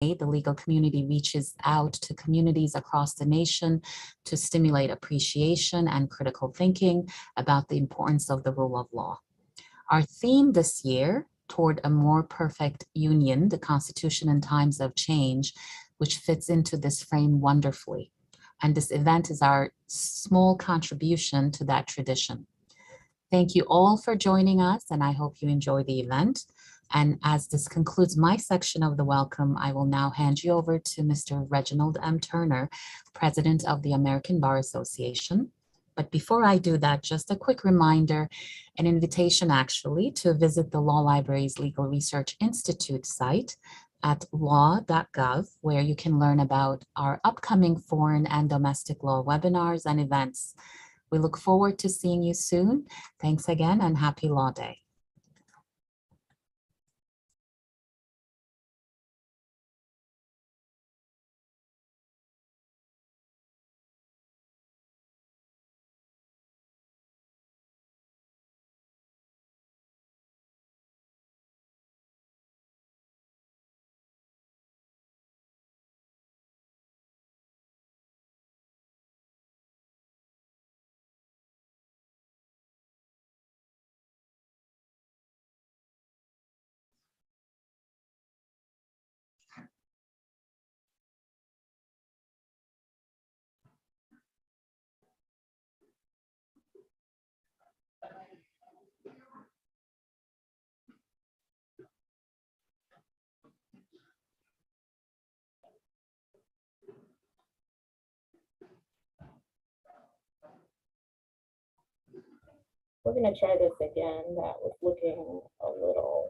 the legal community reaches out to communities across the nation to stimulate appreciation and critical thinking about the importance of the rule of law. Our theme this year, Toward a More Perfect Union, the Constitution in Times of Change, which fits into this frame wonderfully. And this event is our small contribution to that tradition. Thank you all for joining us, and I hope you enjoy the event. And as this concludes my section of the welcome, I will now hand you over to Mr. Reginald M. Turner, President of the American Bar Association. But before I do that, just a quick reminder, an invitation actually to visit the Law Library's Legal Research Institute site at law.gov, where you can learn about our upcoming foreign and domestic law webinars and events. We look forward to seeing you soon. Thanks again and happy Law Day. We're going to try this again. That was looking a little.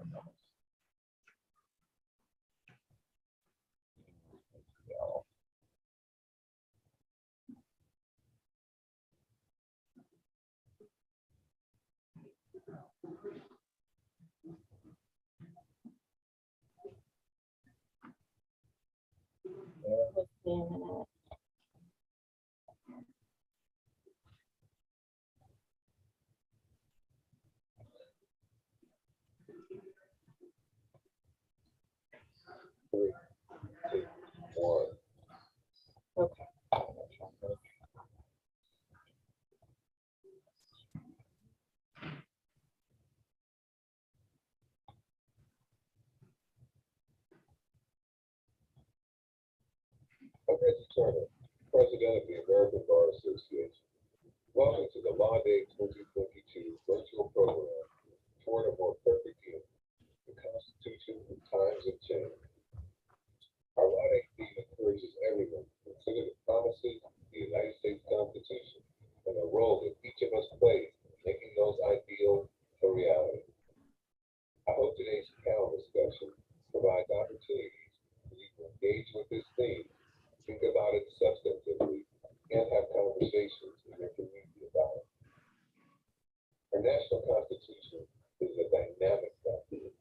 Bear with me a minute. Okay. I'm Reggie Turner, President of the American Bar Association. Welcome to the Law Day 2022 virtual program, Toward a More Perfect Union, the Constitution in Times of Change. Our Law Day theme encourages everyone to consider the promises of the United States Constitution and the role that each of us plays in making those ideals a reality. I hope today's panel discussion provides opportunities for you to engage with this theme, think about it substantively, and have conversations in your community about it. Our national constitution is a dynamic document.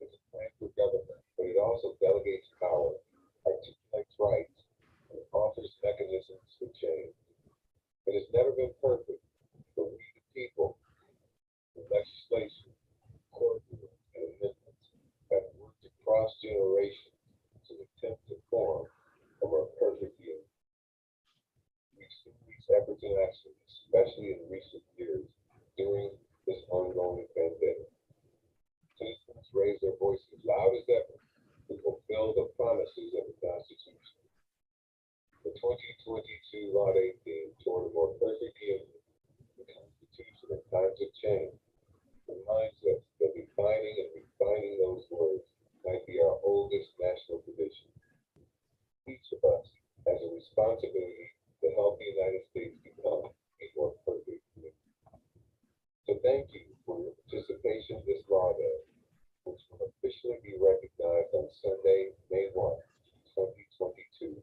It's a plan for government, but it also delegates power, articulates rights, and offers mechanisms for change. It has never been perfect, but we the people, the legislation, court rules, and amendments have worked across generations to attempt to form a more perfect union. We've seen these efforts in action, especially in recent years during this ongoing pandemic. Citizens raise their voices loud as ever to fulfill the promises of the Constitution. The 2022 Law Day theme, Toward a More Perfect Union, the Constitution in Times of Change, reminds us that defining and refining those words might be our oldest national tradition. Each of us has a responsibility to help the United States become a more perfect union. So thank you for your participation this Law Day, which will officially be recognized on Sunday, May 1, 2022.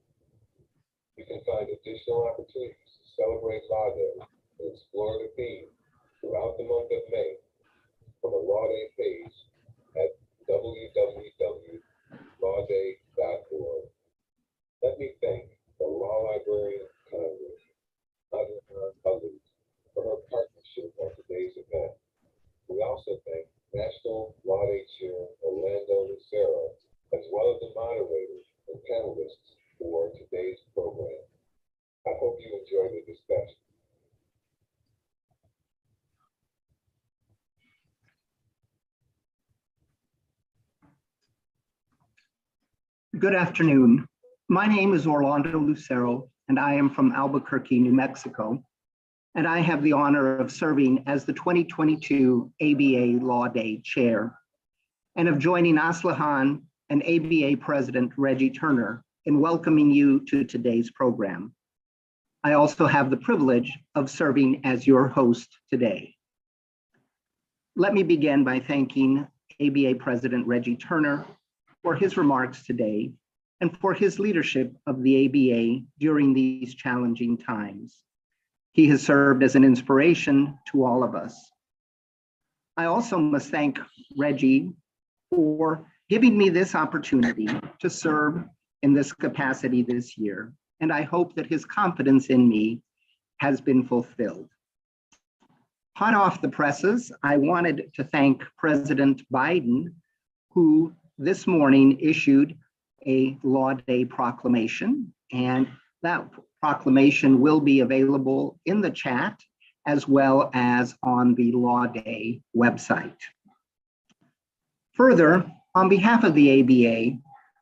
You can find additional opportunities to celebrate Law Day and explore the theme throughout the month of May on the Law Day page at www.lawday.org. Let me thank the Law Library of Congress, Oren Ker, for her partnership on today's event. We also thank National Law Day Chair Orlando Lucero, as well as the moderators panelists for today's program. I hope you enjoy the discussion. Good afternoon. My name is Orlando Lucero, and I am from Albuquerque, New Mexico, and I have the honor of serving as the 2022 ABA Law Day Chair, and of joining Aslihan and ABA President Reggie Turner in welcoming you to today's program. I also have the privilege of serving as your host today. Let me begin by thanking ABA President Reggie Turner for his remarks today and for his leadership of the ABA during these challenging times. He has served as an inspiration to all of us. I also must thank Reggie for giving me this opportunity to serve in this capacity this year, and I hope that his confidence in me has been fulfilled. Hot off the presses, I wanted to thank President Biden, who this morning issued a Law Day proclamation, and that proclamation will be available in the chat as well as on the Law Day website. Further, on behalf of the ABA,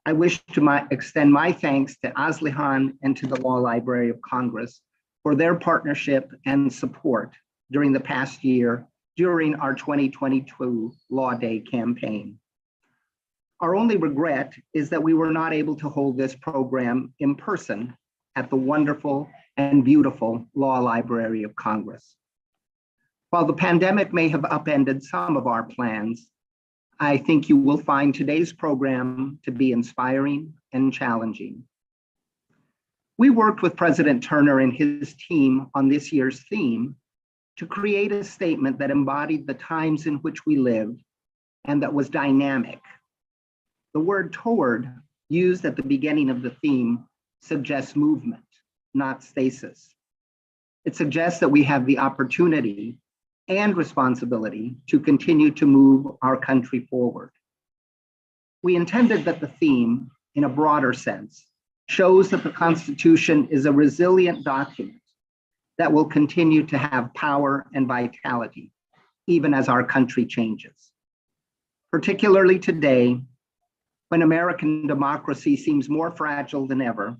I wish to extend my thanks to Aslihan and to the Law Library of Congress for their partnership and support during the past year during our 2022 Law Day campaign. Our only regret is that we were not able to hold this program in person at the wonderful and beautiful Law Library of Congress. While the pandemic may have upended some of our plans, I think you will find today's program to be inspiring and challenging. We worked with President Turner and his team on this year's theme to create a statement that embodied the times in which we lived and that was dynamic. The word toward, used at the beginning of the theme, suggests movement, not stasis. It suggests that we have the opportunity and responsibility to continue to move our country forward. We intended that the theme, in a broader sense, shows that the Constitution is a resilient document that will continue to have power and vitality, even as our country changes. Particularly today, when American democracy seems more fragile than ever,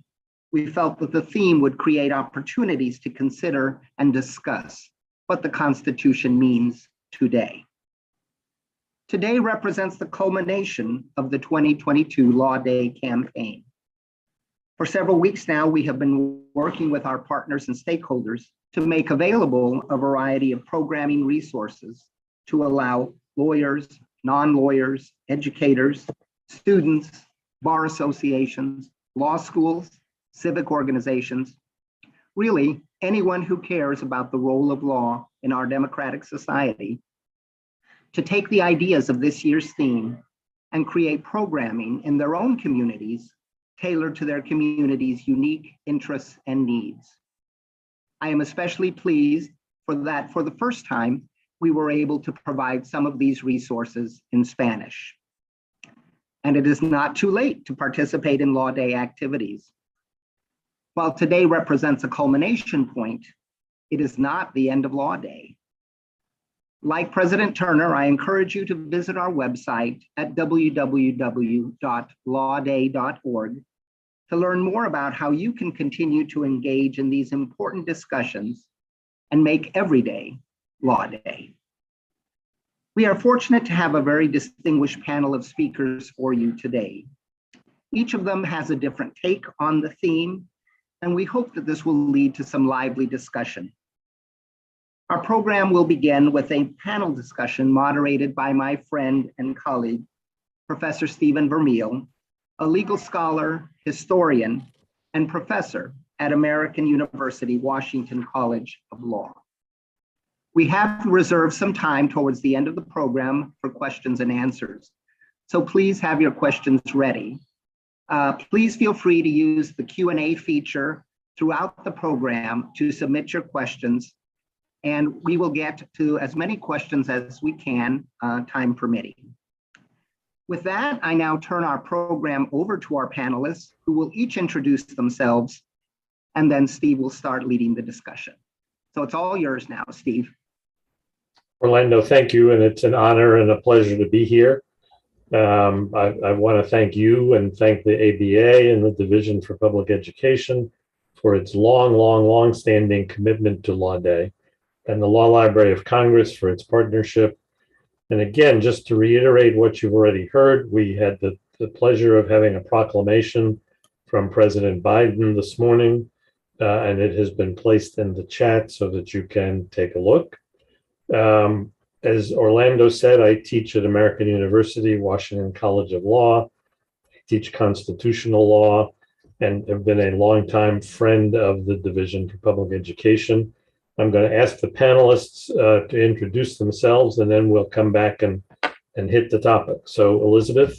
we felt that the theme would create opportunities to consider and discuss what the Constitution means today. Today represents the culmination of the 2022 Law Day campaign. For several weeks now, we have been working with our partners and stakeholders to make available a variety of programming resources to allow lawyers, non-lawyers, educators, students, bar associations, law schools, civic organizations, really anyone who cares about the role of law in our democratic society, to take the ideas of this year's theme and create programming in their own communities tailored to their community's unique interests and needs. I am especially pleased for the first time, we were able to provide some of these resources in Spanish. And it is not too late to participate in Law Day activities. While today represents a culmination point, it is not the end of Law Day. Like President Turner, I encourage you to visit our website at www.lawday.org to learn more about how you can continue to engage in these important discussions and make every day Law Day. We are fortunate to have a very distinguished panel of speakers for you today. Each of them has a different take on the theme, and we hope that this will lead to some lively discussion. Our program will begin with a panel discussion moderated by my friend and colleague, Professor Stephen Vermeil, a legal scholar, historian, and professor at American University, Washington College of Law. We have reserved some time towards the end of the program for questions and answers, so please have your questions ready. Please feel free to use the Q&A feature throughout the program to submit your questions, and we will get to as many questions as we can, time permitting. With that, I now turn our program over to our panelists, who will each introduce themselves, and then Steve will start leading the discussion. So it's all yours now, Steve. Orlando, thank you, and it's an honor and a pleasure to be here. I want to thank you and thank the ABA and the Division for Public Education for its long-standing commitment to Law Day, and the Law Library of Congress for its partnership. And again, just to reiterate what you've already heard, we had the pleasure of having a proclamation from President Biden this morning, and it has been placed in the chat so that you can take a look. As Orlando said, I teach at American University, Washington College of Law. I teach constitutional law and have been a longtime friend of the Division for Public Education. I'm going to ask the panelists to introduce themselves, and then we'll come back and hit the topic. So, Elizabeth.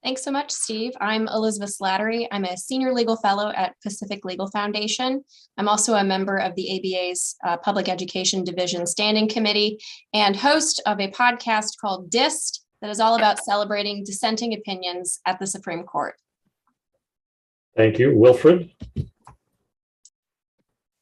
Thanks so much, Steve. I'm Elizabeth Slattery. I'm a senior legal fellow at Pacific Legal Foundation. I'm also a member of the ABA's Public Education Division Standing Committee and host of a podcast called DIST that is all about celebrating dissenting opinions at the Supreme Court. Thank you. Wilfred?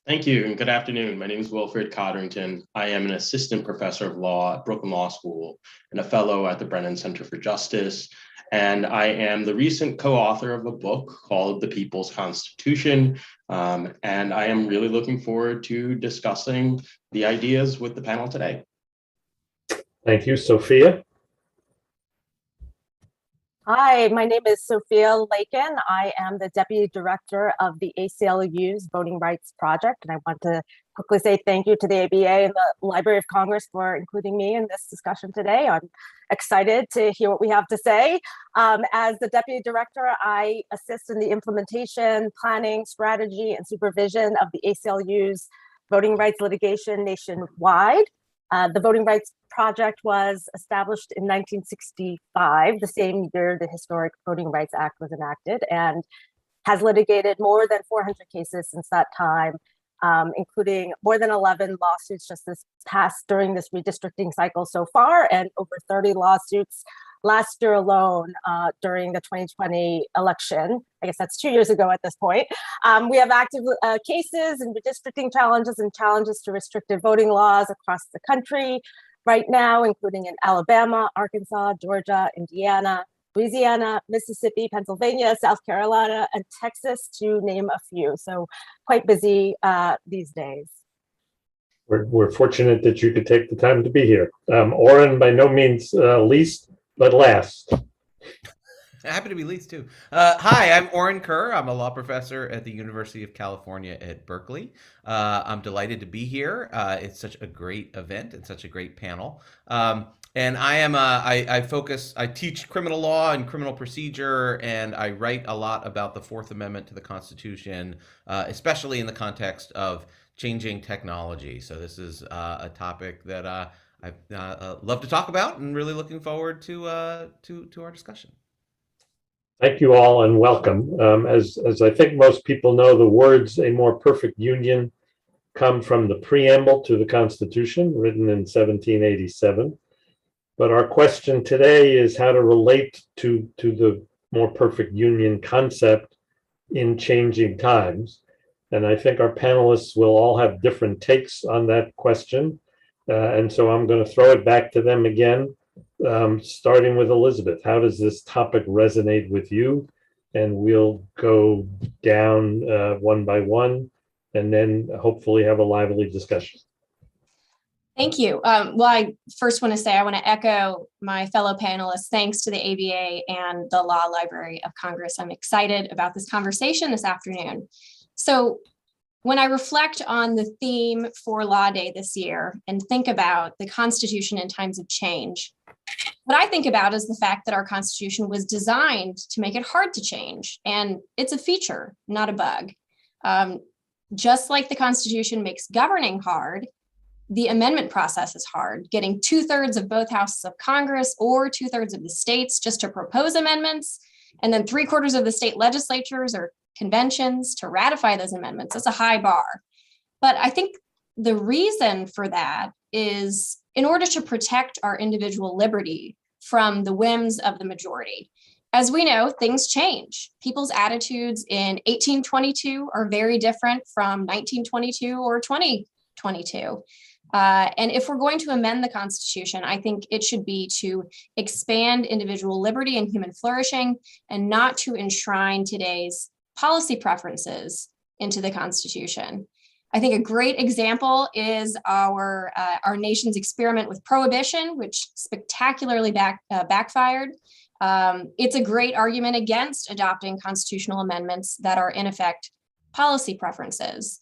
Thank you, and good afternoon. My name is Wilfred Copeland. I am an assistant professor of law at Brooklyn Law School and a fellow at the Brennan Center for Justice. And I am the recent co-author of a book called The People's Constitution. And I am really looking forward to discussing the ideas with the panel today. Thank you. Sofia? Hi, my name is Sofia Lakin. I am the Deputy Director of the ACLU's Voting Rights Project, and I want to quickly say thank you to the ABA and the Library of Congress for including me in this discussion today. I'm excited to hear what we have to say. As the Deputy Director, I assist in the implementation, planning, strategy, and supervision of the ACLU's voting rights litigation nationwide. The Voting Rights Project was established in 1965, the same year the historic Voting Rights Act was enacted, and has litigated more than 400 cases since that time, including more than 11 lawsuits just during this redistricting cycle so far, and over 30 lawsuits last year alone during the 2020 election. I guess that's 2 years ago at this point. We have active cases and redistricting challenges and challenges to restrictive voting laws across the country right now, including in Alabama, Arkansas, Georgia, Indiana, Louisiana, Mississippi, Pennsylvania, South Carolina, and Texas, to name a few. So quite busy these days. We're fortunate that you could take the time to be here. Oren, by no means least, but last. Happy to be least too. Hi, I'm Oren Ker. I'm a law professor at the University of California at Berkeley. I'm delighted to be here. It's such a great event and such a great panel. And I teach criminal law and criminal procedure, and I write a lot about the Fourth Amendment to the Constitution, especially in the context of changing technology. So this is a topic that I love to talk about, and really looking forward to our discussion. Thank you all and welcome. As I think most people know, the words "a more perfect union" come from the preamble to the Constitution, written in 1787. But our question today is how to relate to the more perfect union concept in changing times. And I think our panelists will all have different takes on that question. And so I'm going to throw it back to them again, starting with Elizabeth. How does this topic resonate with you? And we'll go down one by one, and then hopefully have a lively discussion. Thank you. Well, I first want to say I want to echo my fellow panelists. Thanks to the ABA and the Law Library of Congress. I'm excited about this conversation this afternoon. So when I reflect on the theme for Law Day this year and think about the Constitution in times of change, what I think about is the fact that our Constitution was designed to make it hard to change. And it's a feature, not a bug. Just like the Constitution makes governing hard, the amendment process is hard. Getting 2/3 of both houses of Congress or 2/3 of the states just to propose amendments, and then 3/4 of the state legislatures or conventions to ratify those amendments. That's a high bar. But I think the reason for that is in order to protect our individual liberty from the whims of the majority. As we know, things change. People's attitudes in 1822 are very different from 1922 or 2022. And if we're going to amend the Constitution, I think it should be to expand individual liberty and human flourishing and not to enshrine today's policy preferences into the Constitution. I think a great example is our nation's experiment with prohibition, which spectacularly backfired. It's a great argument against adopting constitutional amendments that are in effect policy preferences.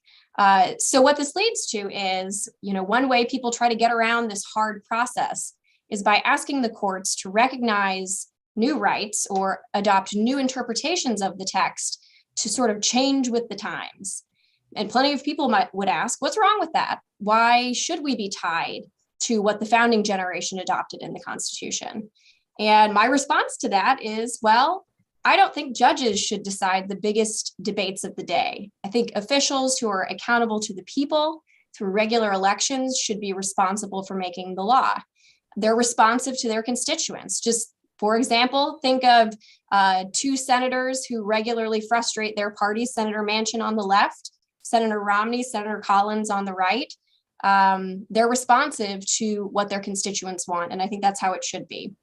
So what this leads to is, one way people try to get around this hard process is by asking the courts to recognize new rights or adopt new interpretations of the text to sort of change with the times. And plenty of people would ask, what's wrong with that? Why should we be tied to what the founding generation adopted in the Constitution? And my response to that is, well, I don't think judges should decide the biggest debates of the day. I think officials who are accountable to the people through regular elections should be responsible for making the law. They're responsive to their constituents. Just, for example, think of two senators who regularly frustrate their parties, Senator Manchin on the left, Senator Romney, Senator Collins on the right. They're responsive to what their constituents want, and I think that's how it should be.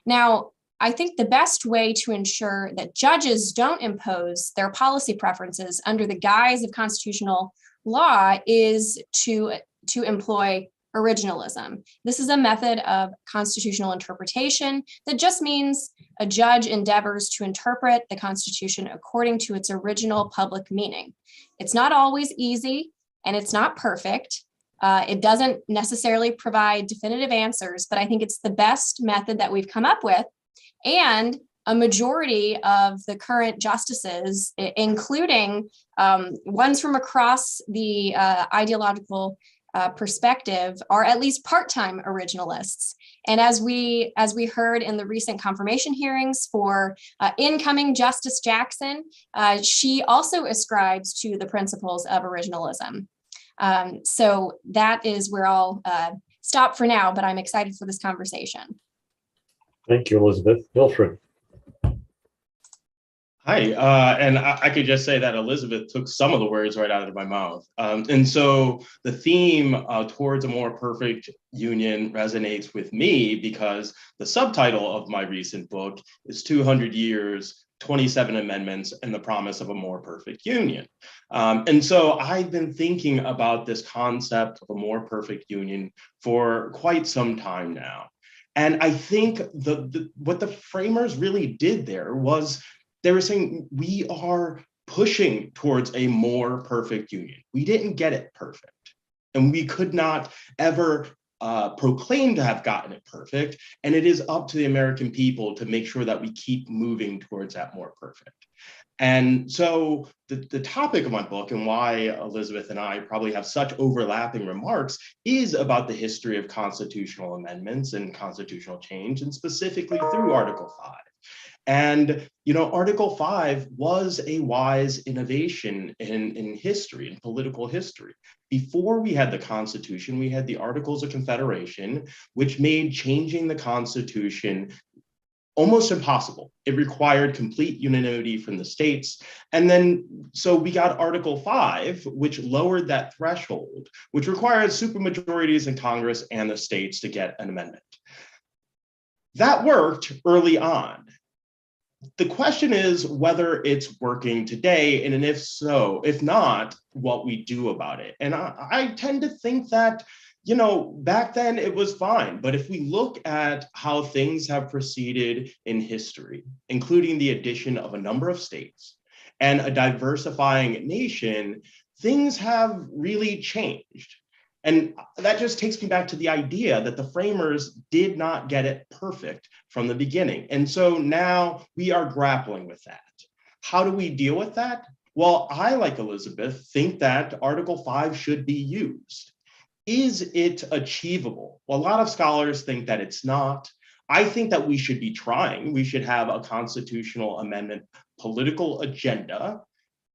Now, I think the best way to ensure that judges don't impose their policy preferences under the guise of constitutional law is to employ originalism. This is a method of constitutional interpretation that just means a judge endeavors to interpret the Constitution according to its original public meaning. It's not always easy, and it's not perfect. It doesn't necessarily provide definitive answers, but I think it's the best method that we've come up with. And a majority of the current justices, including ones from across the ideological perspective, are at least part-time originalists. And as we heard in the recent confirmation hearings for incoming Justice Jackson, she also ascribes to the principles of originalism. So that is where I'll stop for now, but I'm excited for this conversation. Thank you, Elizabeth. Wilfred. Hi, and I could just say that Elizabeth took some of the words right out of my mouth. And so the theme towards a more perfect union resonates with me because the subtitle of my recent book is 200 Years, 27 Amendments, and the Promise of a More Perfect Union. And so I've been thinking about this concept of a more perfect union for quite some time now. And I think what the framers really did there was they were saying we are pushing towards a more perfect union. We didn't get it perfect, and we could not ever proclaim to have gotten it perfect. And it is up to the American people to make sure that we keep moving towards that more perfect. And so the topic of my book and why Elizabeth and I probably have such overlapping remarks is about the history of constitutional amendments and constitutional change, and specifically through Article 5. And, Article 5 was a wise innovation in history, in political history. Before we had the Constitution, we had the Articles of Confederation, which made changing the Constitution almost impossible. It required complete unanimity from the states. And then, so we got Article 5, which lowered that threshold, which required supermajorities in Congress and the states to get an amendment. That worked early on. The question is whether it's working today, and if so, if not, what we do about it. And I tend to think that, back then it was fine. But if we look at how things have proceeded in history, including the addition of a number of states and a diversifying nation, things have really changed. And that just takes me back to the idea that the framers did not get it perfect from the beginning. And so now we are grappling with that. How do we deal with that? Well, I, like Elizabeth, think that Article 5 should be used. Is it achievable? Well, a lot of scholars think that it's not. I think that we should be trying. We should have a constitutional amendment political agenda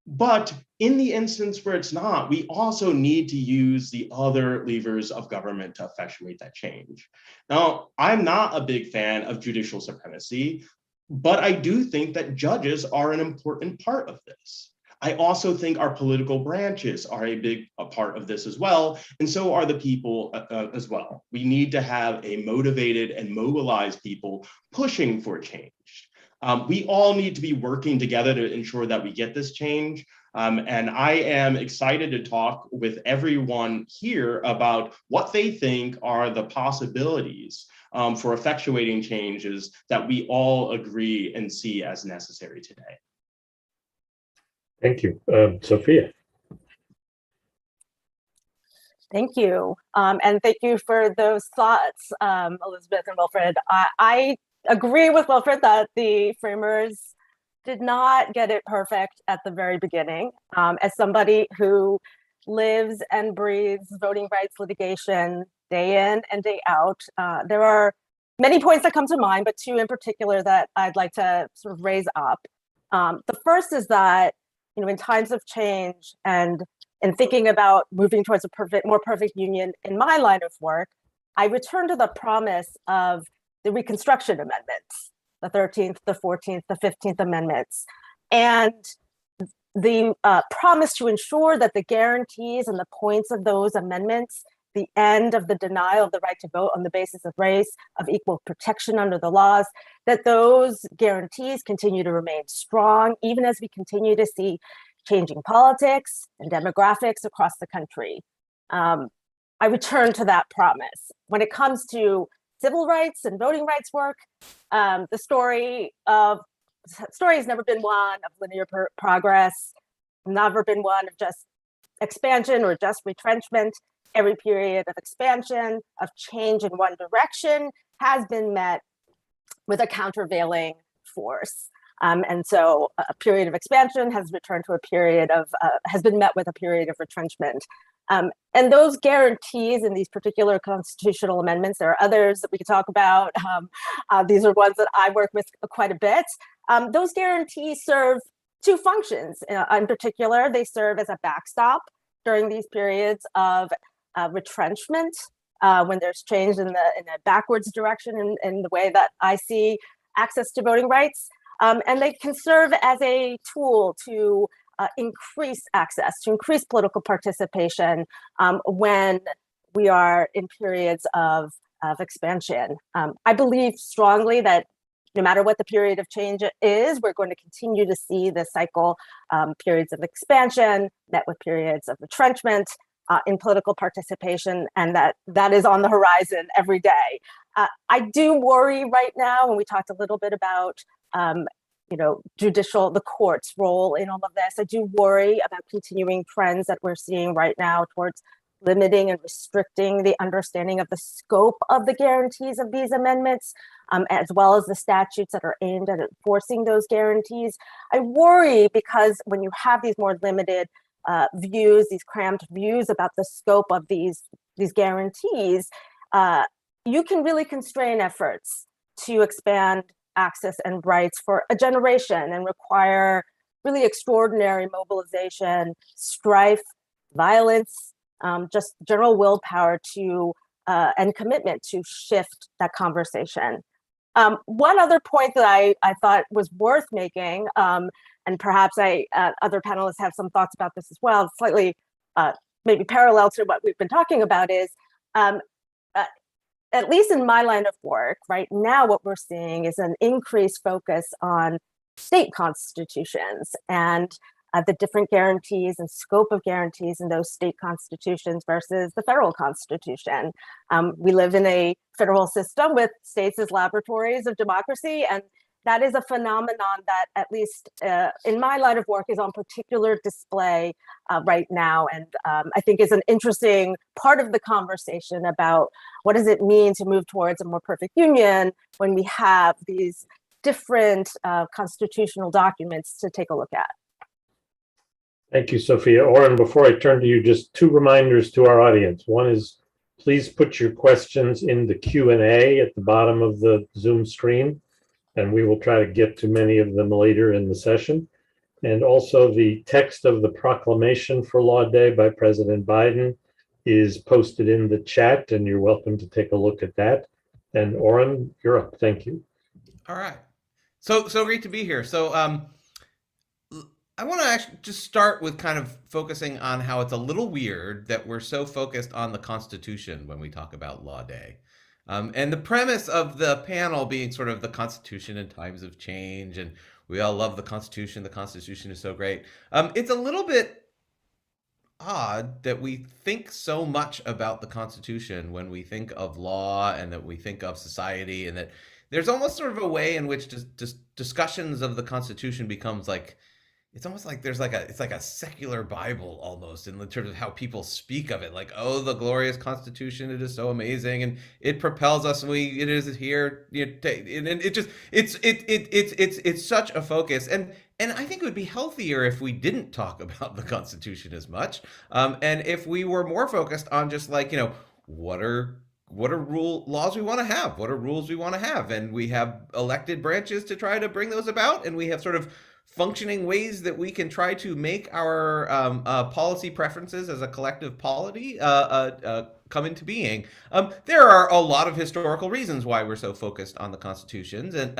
But in the instance where it's not, we also need to use the other levers of government to effectuate that change. Now, I'm not a big fan of judicial supremacy, but I do think that judges are an important part of this. I also think our political branches are a part of this as well, and so are the people as well. We need to have a motivated and mobilized people pushing for change. We all need to be working together to ensure that we get this change. And I am excited to talk with everyone here about what they think are the possibilities for effectuating changes that we all agree and see as necessary today. Thank you. Sofia. Thank you. And thank you for those thoughts, Elizabeth and Wilfred. I agree with Wilfred that the framers did not get it perfect at the very beginning. As somebody who lives and breathes voting rights litigation day in and day out, there are many points that come to mind, but two in particular that I'd like to sort of raise up. The first is that, you know, in times of change and in thinking about moving towards a more perfect union in my line of work, I return to the promise of the Reconstruction Amendments, the 13th, the 14th, the 15th Amendments, and the promise to ensure that the guarantees and the points of those amendments, the end of the denial of the right to vote on the basis of race, of equal protection under the laws, that those guarantees continue to remain strong, even as we continue to see changing politics and demographics across the country. I return to that promise. When it comes to civil rights and voting rights work, the story has never been one of linear progress, never been one of just expansion or just retrenchment. Every period of expansion, of change in one direction, has been met with a countervailing force. And so a period of expansion has returned to a period of, has been met with a period of retrenchment. And those guarantees in these particular constitutional amendments, there are others that we could talk about. These are ones that I work with quite a bit. Those guarantees serve two functions. In particular, they serve as a backstop during these periods of retrenchment, when there's change in a backwards direction in the way that I see access to voting rights. And they can serve as a tool to increase access, to increase political participation when we are in periods of expansion. I believe strongly that no matter what the period of change is, we're going to continue to see the cycle, periods of expansion met with periods of retrenchment in political participation, and that is on the horizon every day. I do worry right now, and we talked a little bit about the court's role in all of this. I do worry about continuing trends that we're seeing right now towards limiting and restricting the understanding of the scope of the guarantees of these amendments, as well as the statutes that are aimed at enforcing those guarantees. I worry because when you have these more limited views, these cramped views about the scope of these guarantees, you can really constrain efforts to expand access and rights for a generation and require really extraordinary mobilization, strife, violence, just general willpower to and commitment to shift that conversation. One other point that I thought was worth making, and perhaps other panelists have some thoughts about this as well, slightly maybe parallel to what we've been talking about, is at least in my line of work right now, what we're seeing is an increased focus on state constitutions and the different guarantees and scope of guarantees in those state constitutions versus the federal constitution. We live in a federal system with states as laboratories of democracy, and that is a phenomenon that, at least in my line of work, is on particular display right now, and I think is an interesting part of the conversation about what does it mean to move towards a more perfect union when we have these different constitutional documents to take a look at. Thank you, Sofia. Oren, before I turn to you, just two reminders to our audience. One is, please put your questions in the Q&A at the bottom of the Zoom screen, and we will try to get to many of them later in the session. And also the text of the proclamation for Law Day by President Biden is posted in the chat, and you're welcome to take a look at that. And Oren, you're up. Thank you. All right. So great to be here. So I want to actually just start with kind of focusing on how it's a little weird that we're so focused on the Constitution when we talk about Law Day. And the premise of the panel being sort of the Constitution in times of change, and we all love the Constitution is so great. It's a little bit odd that we think so much about the Constitution when we think of law and that we think of society, and that there's almost sort of a way in which discussions of the Constitution becomes like, it's almost like it's like a secular Bible almost in terms of how people speak of it. Like, oh, the glorious Constitution, it is so amazing, and it propels us, and it is here. It's such a focus, and I think it would be healthier if we didn't talk about the Constitution as much, and if we were more focused on just like, what are laws we want to have, what are rules we want to have, and we have elected branches to try to bring those about, and we have sort of functioning ways that we can try to make our policy preferences as a collective polity come into being. There are a lot of historical reasons why we're so focused on the Constitution, and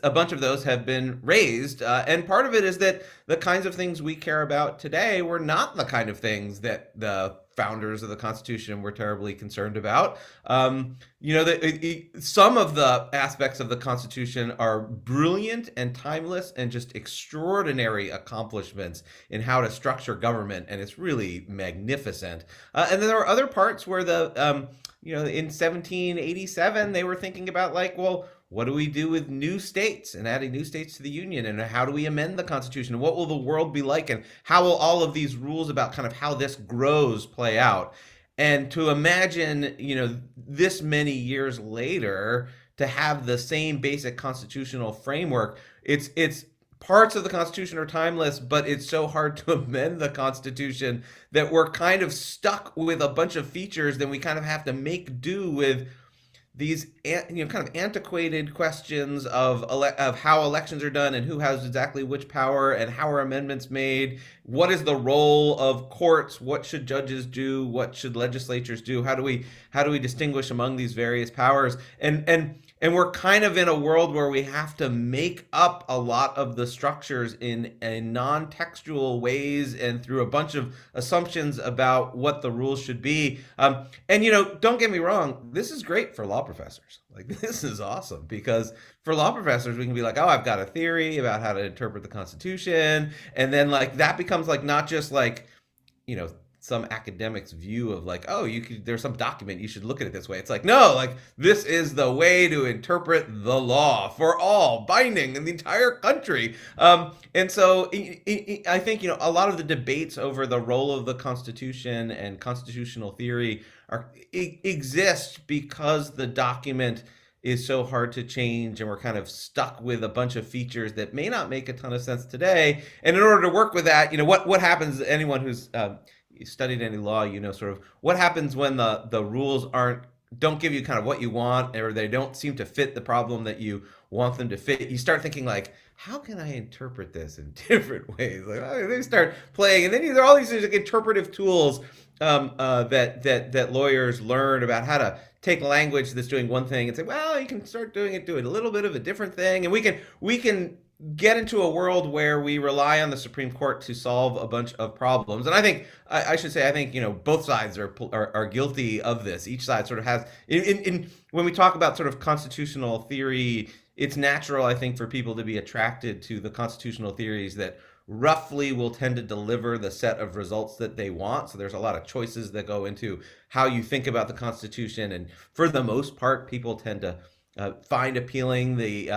a bunch of those have been raised. And part of it is that the kinds of things we care about today were not the kind of things that the founders of the Constitution were terribly concerned about. Some of the aspects of the Constitution are brilliant and timeless and just extraordinary accomplishments in how to structure government, and it's really magnificent. And then there are other parts where in 1787 they were thinking about like, well, what do we do with new states and adding new states to the Union, and how do we amend the Constitution? What will the world be like, and how will all of these rules about kind of how this grows play out? And to imagine, this many years later, to have the same basic constitutional framework, it's parts of the Constitution are timeless, but it's so hard to amend the Constitution that we're kind of stuck with a bunch of features that we kind of have to make do with these kind of antiquated questions of how elections are done and who has exactly which power and how are amendments made. What is the role of courts? What should judges do? What should legislatures do? How do we distinguish among these various powers? And we're kind of in a world where we have to make up a lot of the structures in non-textual ways and through a bunch of assumptions about what the rules should be. And don't get me wrong, this is great for law professors. Like, this is awesome, because for law professors, we can be like, oh, I've got a theory about how to interpret the Constitution. And then like that becomes like not just like, some academic's view of like, oh, there's some document, you should look at it this way. It's like, no, like this is the way to interpret the law for all, binding in the entire country. And so I think, a lot of the debates over the role of the Constitution and constitutional theory exist because the document is so hard to change, and we're kind of stuck with a bunch of features that may not make a ton of sense today. And in order to work with that, what happens, anyone who's studied any law, sort of what happens when the rules don't give you kind of what you want, or they don't seem to fit the problem that you want them to fit. You start thinking like, how can I interpret this in different ways? Like, they start playing, and then there are all these like interpretive tools that lawyers learn about how to take language that's doing one thing and say, well, you can start doing a little bit of a different thing, and we can get into a world where we rely on the Supreme Court to solve a bunch of problems. And I think I should say both sides are guilty of this. Each side sort of has when we talk about sort of constitutional theory, it's natural, I think, for people to be attracted to the constitutional theories that roughly will tend to deliver the set of results that they want. So there's a lot of choices that go into how you think about the Constitution, and for the most part, people tend to find appealing the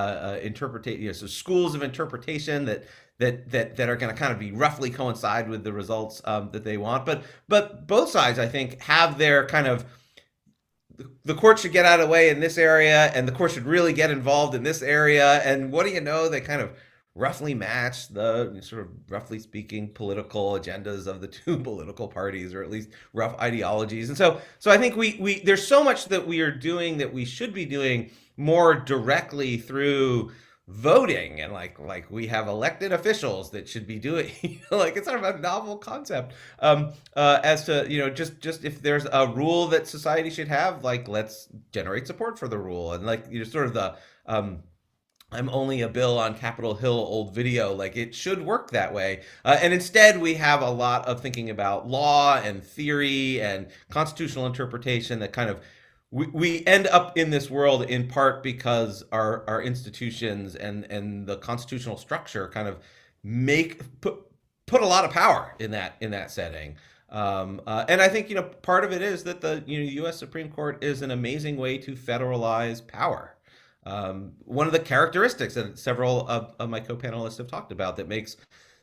interpretation, so schools of interpretation that are going to kind of be roughly coincide with the results that they want. But both sides, I think, have their kind of, the court should get out of the way in this area, and the court should really get involved in this area. And what do you know? They kind of roughly match the sort of, roughly speaking, political agendas of the two political parties, or at least rough ideologies. And so I think we there's so much that we are doing that we should be doing more directly through voting and like we have elected officials that should be doing like it's sort of a novel concept as to just if there's a rule that society should have, like let's generate support for the rule, and like sort of the I'm only a bill on Capitol Hill old video, like it should work that way. And instead we have a lot of thinking about law and theory and constitutional interpretation that kind of we end up in this world in part because our institutions and the constitutional structure kind of put a lot of power in that setting. And I think part of it is that the U.S. Supreme Court is an amazing way to federalize power. One of the characteristics that several of my co-panelists have talked about that makes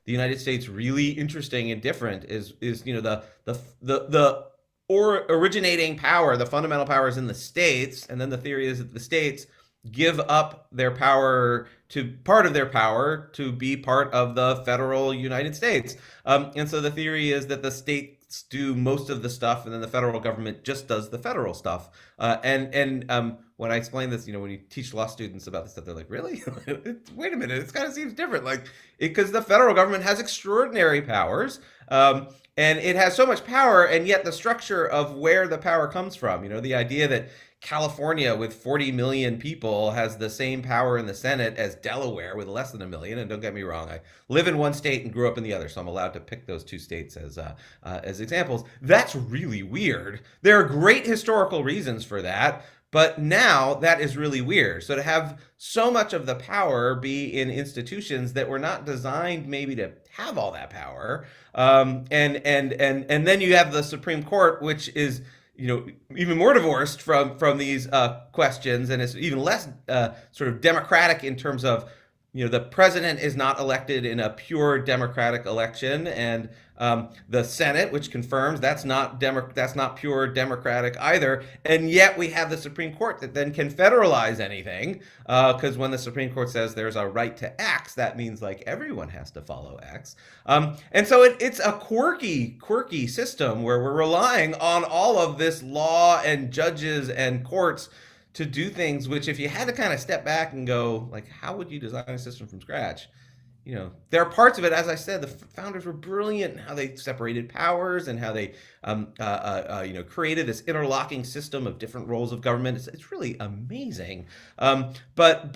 the United States really interesting and different is the originating power, the fundamental power is in the states, and then the theory is that the states give up their power part of their power to be part of the federal United States. And so the theory is that the states do most of the stuff and then the federal government just does the federal stuff. When I explain this, when you teach law students about this stuff, they're like, really? Wait a minute, it kind of seems different. Like, because the federal government has extraordinary powers. And it has so much power, and yet the structure of where the power comes from, the idea that California with 40 million people has the same power in the Senate as Delaware with less than 1 million. And don't get me wrong, I live in one state and grew up in the other, so I'm allowed to pick those two states as examples. That's really weird. There are great historical reasons for that, but now that is really weird. So to have so much of the power be in institutions that were not designed maybe to have all that power, and then you have the Supreme Court, which is even more divorced from these questions, and it's even less sort of democratic in terms of the president is not elected in a pure democratic election, and the Senate, which confirms that's not pure democratic either, and yet we have the Supreme Court that then can federalize anything, because when the Supreme Court says there's a right to X, that means like everyone has to follow X, and so it's a quirky system where we're relying on all of this law and judges and courts to do things which, if you had to kind of step back and go, like, how would you design a system from scratch? There are parts of it, as I said, the founders were brilliant in how they separated powers and how they, created this interlocking system of different roles of government. It's really amazing. But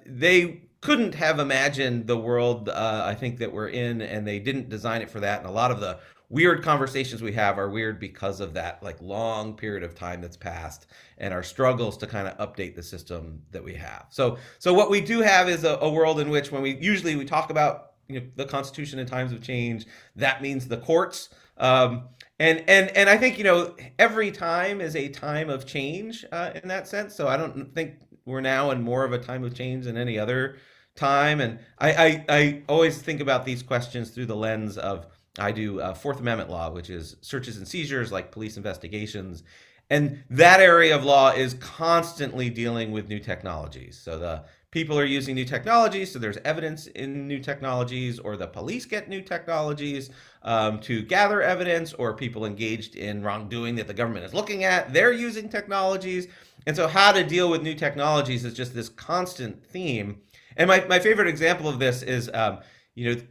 they couldn't have imagined the world, I think, that we're in, and they didn't design it for that. And a lot of the weird conversations we have are weird because of that like long period of time that's passed and our struggles to kind of update the system that we have. So what we do have is a world in which when we talk about the Constitution in times of change, that means the courts. And I think every time is a time of change in that sense. So I don't think we're now in more of a time of change than any other time. And I always think about these questions through the lens of I do Fourth Amendment law, which is searches and seizures, like police investigations. And that area of law is constantly dealing with new technologies. So the people are using new technologies, so there's evidence in new technologies, or the police get new technologies to gather evidence, or people engaged in wrongdoing that the government is looking at, they're using technologies. And so how to deal with new technologies is just this constant theme. And my favorite example of this is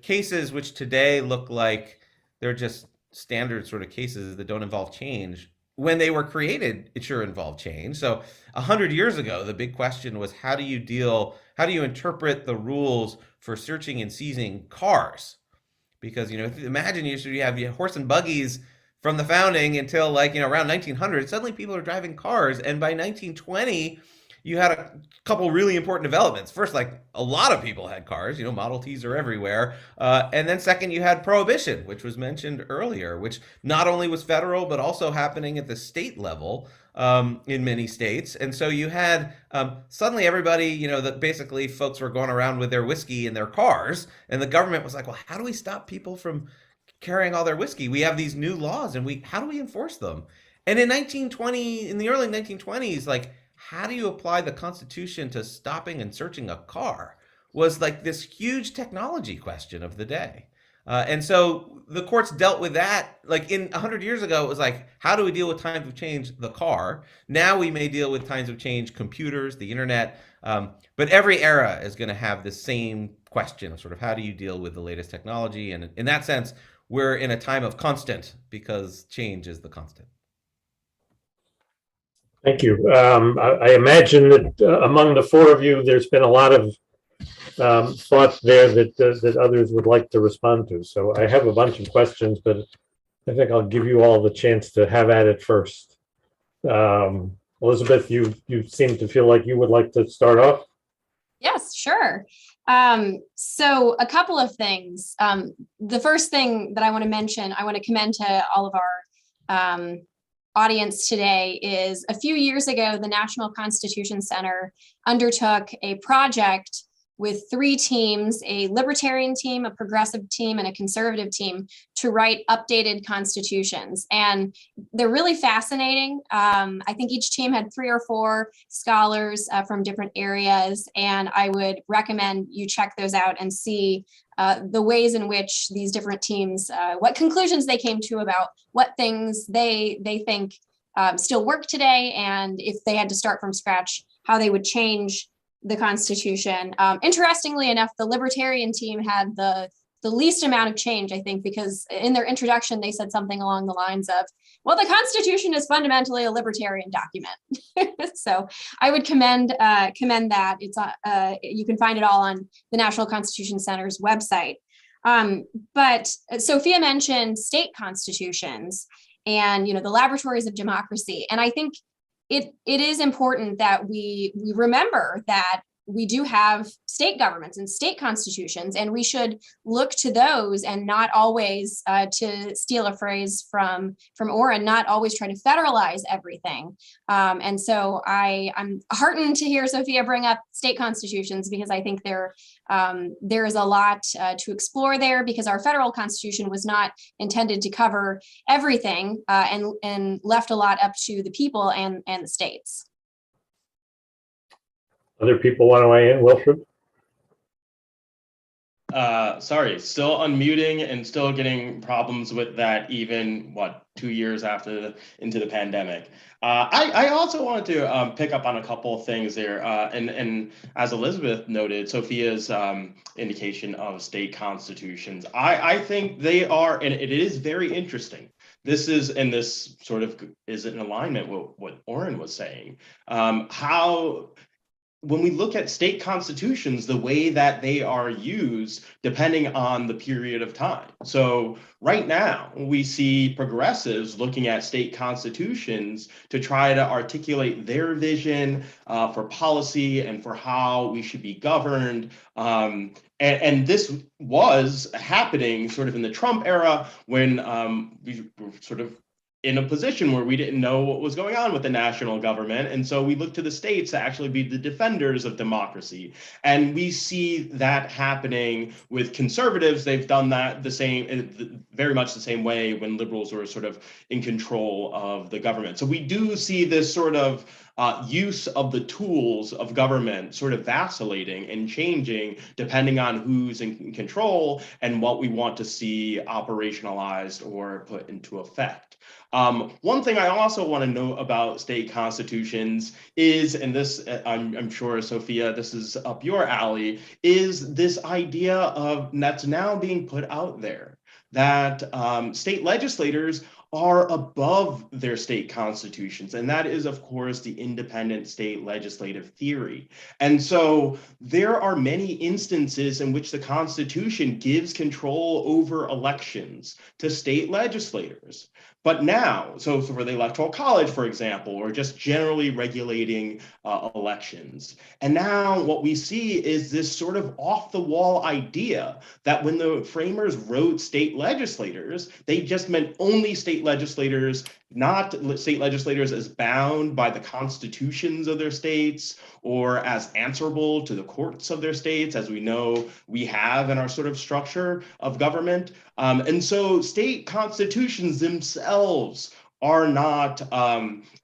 cases which today look like they're just standard sort of cases that don't involve change. When they were created, it sure involved change. So 100 years ago, the big question was, how do you interpret the rules for searching and seizing cars? Because, imagine you have horse and buggies from the founding until around 1900, suddenly people are driving cars. And by 1920, you had a couple really important developments. First, a lot of people had cars, Model Ts are everywhere. And then second, you had prohibition, which was mentioned earlier, which not only was federal, but also happening at the state level in many states. And so you had suddenly everybody, that basically folks were going around with their whiskey in their cars. And the government was like, well, how do we stop people from carrying all their whiskey? We have these new laws, and how do we enforce them? And in the early 1920s, how do you apply the Constitution to stopping and searching a car was this huge technology question of the day. And so the courts dealt with that. Like in 100 years ago, it was like, how do we deal with times of change? The car. Now we may deal with times of change, computers, the internet. But every era is going to have the same question of sort of how do you deal with the latest technology? And in that sense, we're in a time of constant because change is the constant. Thank you. I imagine that among the four of you, there's been a lot of thoughts there that others would like to respond to. So I have a bunch of questions, but I think I'll give you all the chance to have at it first. Elizabeth, you seem to feel like you would like to start off. Yes, sure. So a couple of things. The first thing that I want to mention, I want to commend to all of our audience today is a few years ago, the National Constitution Center undertook a project with 3 teams, a libertarian team, a progressive team, and a conservative team, to write updated constitutions. And they're really fascinating. I think each team had 3 or 4 scholars from different areas, and I would recommend you check those out and see the ways in which these different teams, what conclusions they came to about what things they think still work today, and if they had to start from scratch, how they would change the Constitution. Interestingly enough, the Libertarian team had the least amount of change, I think, because in their introduction, they said something along the lines of, well, the Constitution is fundamentally a libertarian document. So I would commend that. It's you can find it all on the National Constitution Center's website. But Sofia mentioned state constitutions and, the laboratories of democracy. And I think it is important that we remember that we do have state governments and state constitutions, and we should look to those and not always, to steal a phrase from Oren, not always try to federalize everything. And so I'm heartened to hear Sofia bring up state constitutions, because I think there is a lot to explore there, because our federal constitution was not intended to cover everything, and left a lot up to the people and the states. Other people want to weigh in? Wilfred? Sorry, still unmuting and still getting problems with that, even 2 years into the pandemic. I also wanted to pick up on a couple of things there, and as Elizabeth noted, Sophia's indication of state constitutions. I think they are, and it is very interesting. This sort of is in alignment with what Oren was saying. How, when we look at state constitutions, the way that they are used depending on the period of time. So right now, we see progressives looking at state constitutions to try to articulate their vision for policy and for how we should be governed. And this was happening sort of in the Trump era, when we were sort of in a position where we didn't know what was going on with the national government. And so we looked to the states to actually be the defenders of democracy. And we see that happening with conservatives. They've done that very much the same way when liberals were sort of in control of the government. So we do see this sort of use of the tools of government sort of vacillating and changing depending on who's in control and what we want to see operationalized or put into effect. One thing I also want to know about state constitutions is, and this, I'm sure, Sofia, this is up your alley, is this idea of that's now being put out there, that state legislators are above their state constitutions. And that is, of course, the independent state legislative theory. And so there are many instances in which the Constitution gives control over elections to state legislators. But now, so for the Electoral College, for example, or just generally regulating elections. And now what we see is this sort of off-the-wall idea that when the framers wrote state legislators, they just meant only state legislators, not state legislators as bound by the constitutions of their states or as answerable to the courts of their states, as we know we have in our sort of structure of government. And so state constitutions themselves are not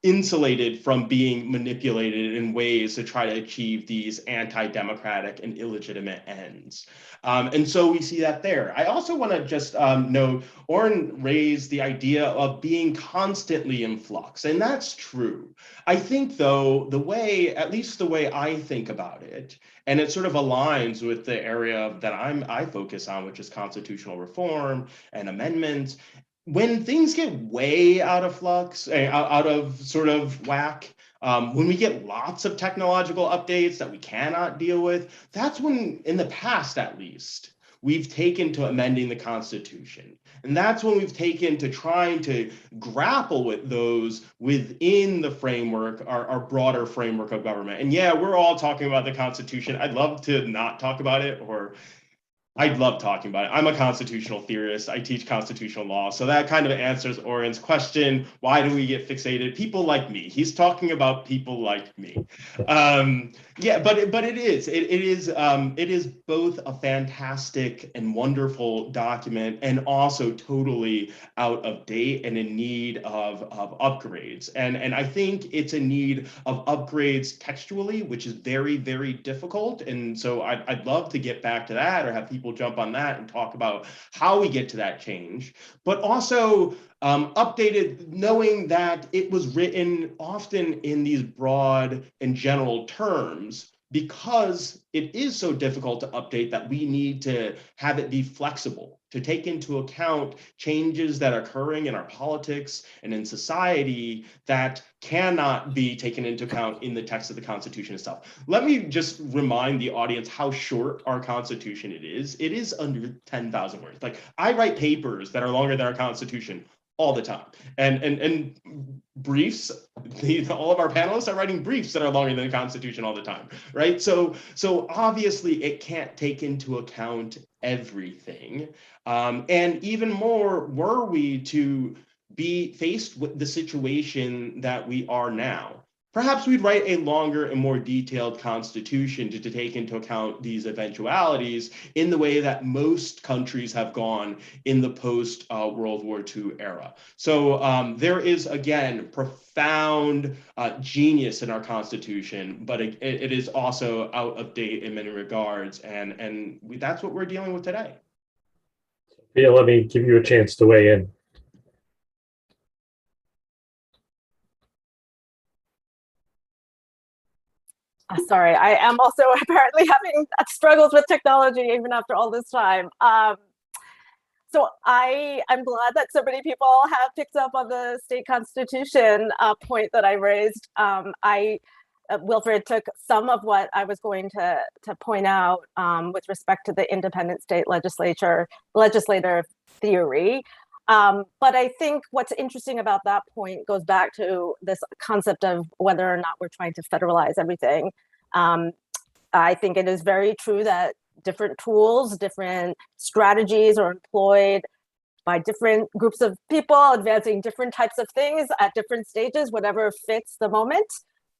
insulated from being manipulated in ways to try to achieve these anti-democratic and illegitimate ends. And so we see that there. I also want to just note, Oren raised the idea of being constantly in flux, and that's true. I think, though, the way, at least the way I think about it, and it sort of aligns with the area that I focus on, which is constitutional reform and amendments. When things get way out of flux, out of sort of whack, when we get lots of technological updates that we cannot deal with, that's when, in the past at least, we've taken to amending the Constitution. And that's when we've taken to trying to grapple with those within the framework, our broader framework of government. And yeah, we're all talking about the Constitution. I'd love to not talk about it, or I'd love talking about it. I'm a constitutional theorist. I teach constitutional law. So that kind of answers Oren's question. Why do we get fixated? People like me. He's talking about people like me. Yeah, but it is both a fantastic and wonderful document and also totally out of date and in need of upgrades. And I think it's a need of upgrades textually, which is very, very difficult. And so I'd love to get back to that, or have people jump on that and talk about how we get to that change, but also updated, knowing that it was written often in these broad and general terms, because it is so difficult to update that we need to have it be flexible, to take into account changes that are occurring in our politics and in society that cannot be taken into account in the text of the Constitution itself. Let me just remind the audience how short our Constitution it is. It is under 10,000 words. Like, I write papers that are longer than our Constitution all the time. And briefs, all of our panelists are writing briefs that are longer than the Constitution all the time, right? So obviously it can't take into account everything. And even more, were we to be faced with the situation that we are now, perhaps we'd write a longer and more detailed Constitution to take into account these eventualities in the way that most countries have gone in the post-World War II era. So there is, again, profound genius in our Constitution, but it is also out of date in many regards, and that's what we're dealing with today. Yeah, let me give you a chance to weigh in. Sorry, I am also apparently having struggles with technology even after all this time. So I'm glad that so many people have picked up on the state constitution point that I raised. Wilfred took some of what I was going to point out with respect to the independent state legislator theory. But I think what's interesting about that point goes back to this concept of whether or not we're trying to federalize everything. I think it is very true that different tools, different strategies are employed by different groups of people advancing different types of things at different stages, whatever fits the moment.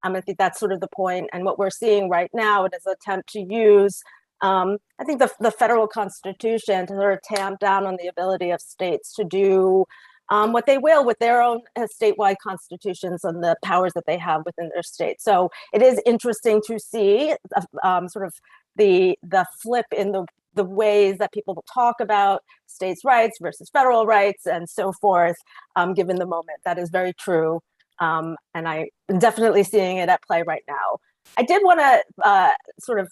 I think that's sort of the point. And what we're seeing right now is an attempt to use I think the federal constitution to sort of tamp down on the ability of states to do what they will with their own statewide constitutions and the powers that they have within their state. So it is interesting to see sort of the flip in the ways that people talk about states' rights versus federal rights and so forth, given the moment. That is very true. And I'm definitely seeing it at play right now. I did want to sort of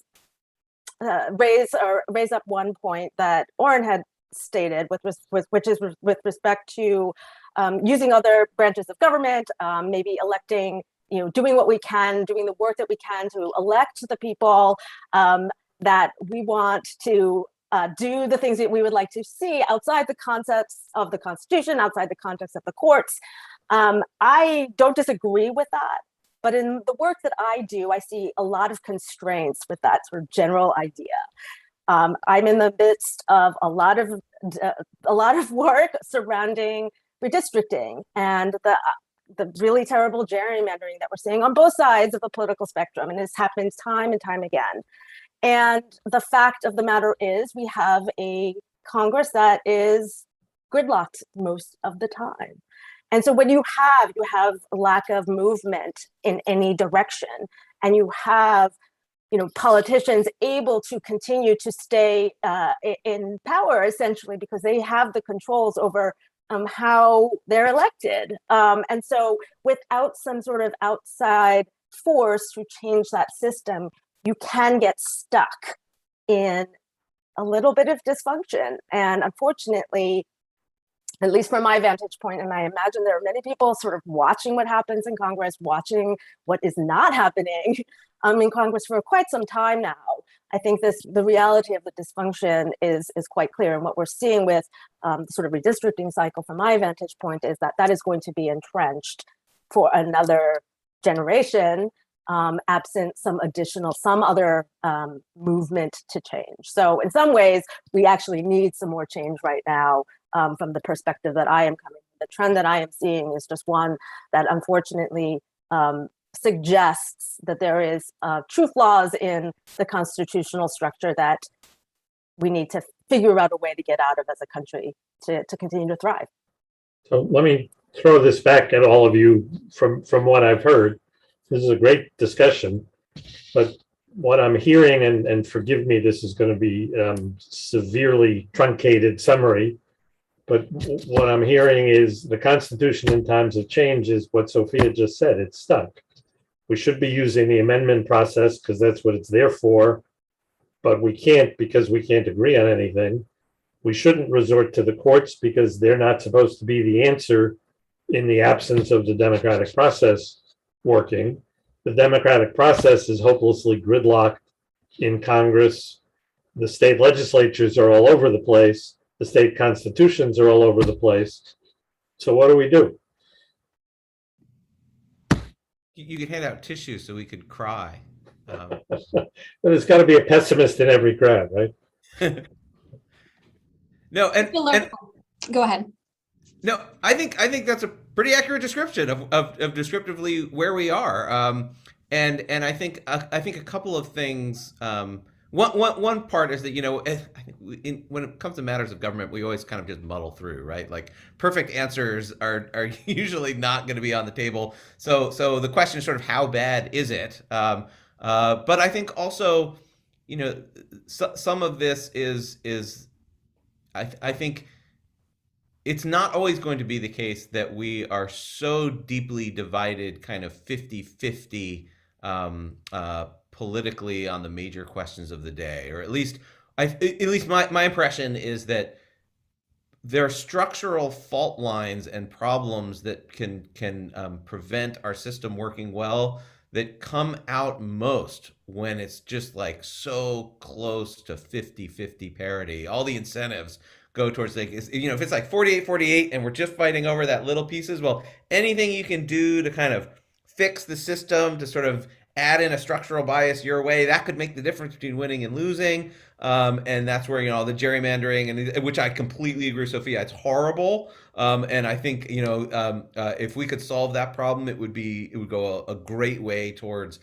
raise up one point that Oren had stated, which is with respect to using other branches of government, maybe electing, doing what we can, doing the work that we can to elect the people that we want to do the things that we would like to see outside the concepts of the Constitution, outside the context of the courts. I don't disagree with that. But in the work that I do, I see a lot of constraints with that sort of general idea. I'm in the midst of a lot of work surrounding redistricting and the really terrible gerrymandering that we're seeing on both sides of the political spectrum, and this happens time and time again. And the fact of the matter is, we have a Congress that is gridlocked most of the time. And so when you have a lack of movement in any direction, and you have politicians able to continue to stay in power, essentially, because they have the controls over how they're elected. And so without some sort of outside force to change that system, you can get stuck in a little bit of dysfunction. And unfortunately, at least from my vantage point, and I imagine there are many people sort of watching what happens in Congress, watching what is not happening in Congress for quite some time now. I think the reality of the dysfunction is quite clear. And what we're seeing with the sort of redistricting cycle from my vantage point is that is going to be entrenched for another generation, absent some other movement to change. So in some ways, we actually need some more change right now from the perspective that I am coming. The trend that I am seeing is just one that unfortunately suggests that there is true flaws in the constitutional structure that we need to figure out a way to get out of as a country to continue to thrive. So let me throw this back at all of you from what I've heard. This is a great discussion, but what I'm hearing, and forgive me, this is going to be severely truncated summary, but what I'm hearing is the Constitution in times of change is what Sofia just said. It's stuck. We should be using the amendment process because that's what it's there for, but we can't because we can't agree on anything. We shouldn't resort to the courts because they're not supposed to be the answer in the absence of the democratic process working. The democratic process is hopelessly gridlocked in Congress. The state legislatures are all over the place. The state constitutions are all over the place. So what do we do? You could hand out tissues so we could cry. But there's got to be a pessimist in every crowd, right? No, and go ahead. No, I think that's a pretty accurate description of descriptively where we are. And I think a couple of things. One part is that when it comes to matters of government, we always kind of just muddle through, right? Like perfect answers are usually not going to be on the table. So the question is sort of how bad is it? But I think also, some of this is I think it's not always going to be the case that we are so deeply divided, kind of 50-50 politically on the major questions of the day, or at least my impression is that there are structural fault lines and problems that can prevent our system working well that come out most when it's just like so close to 50-50 parity. All the incentives go towards like, if it's like 48-48 and we're just fighting over that little pieces, well, anything you can do to kind of fix the system, to sort of add in a structural bias your way, that could make the difference between winning and losing. And that's where, the gerrymandering, and which I completely agree with Sofia, it's horrible. And I think, if we could solve that problem, it would go a great way towards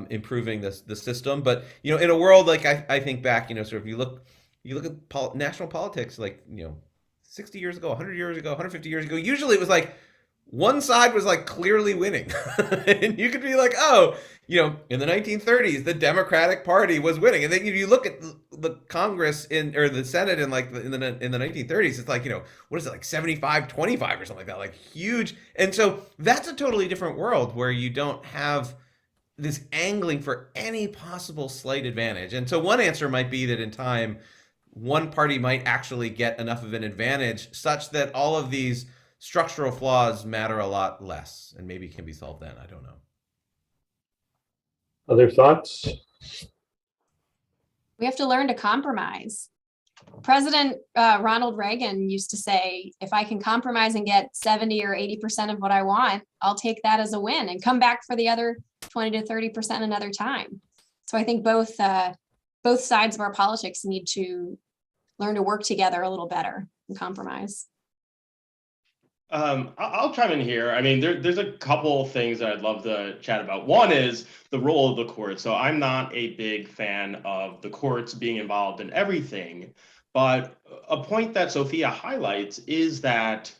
improving the system. But, in a world like I think back, sort of you look at national politics, like, 60 years ago, 100 years ago, 150 years ago, usually it was like one side was like clearly winning. And you could be like, oh, in the 1930s, the Democratic Party was winning. And then you look at the Congress or the Senate in the 1930s, it's like, what is it, like 75-25 or something like that, like huge. And so that's a totally different world where you don't have this angling for any possible slight advantage. And so one answer might be that in time, one party might actually get enough of an advantage such that all of these structural flaws matter a lot less, and maybe can be solved then. I don't know. Other thoughts? We have to learn to compromise. President Ronald Reagan used to say, if I can compromise and get 70 or 80% of what I want, I'll take that as a win and come back for the other 20 to 30% another time. So I think both sides of our politics need to learn to work together a little better and compromise. I'll chime in here. I mean, there's a couple things that I'd love to chat about. One is the role of the courts. So I'm not a big fan of the courts being involved in everything, but a point that Sofia highlights is that,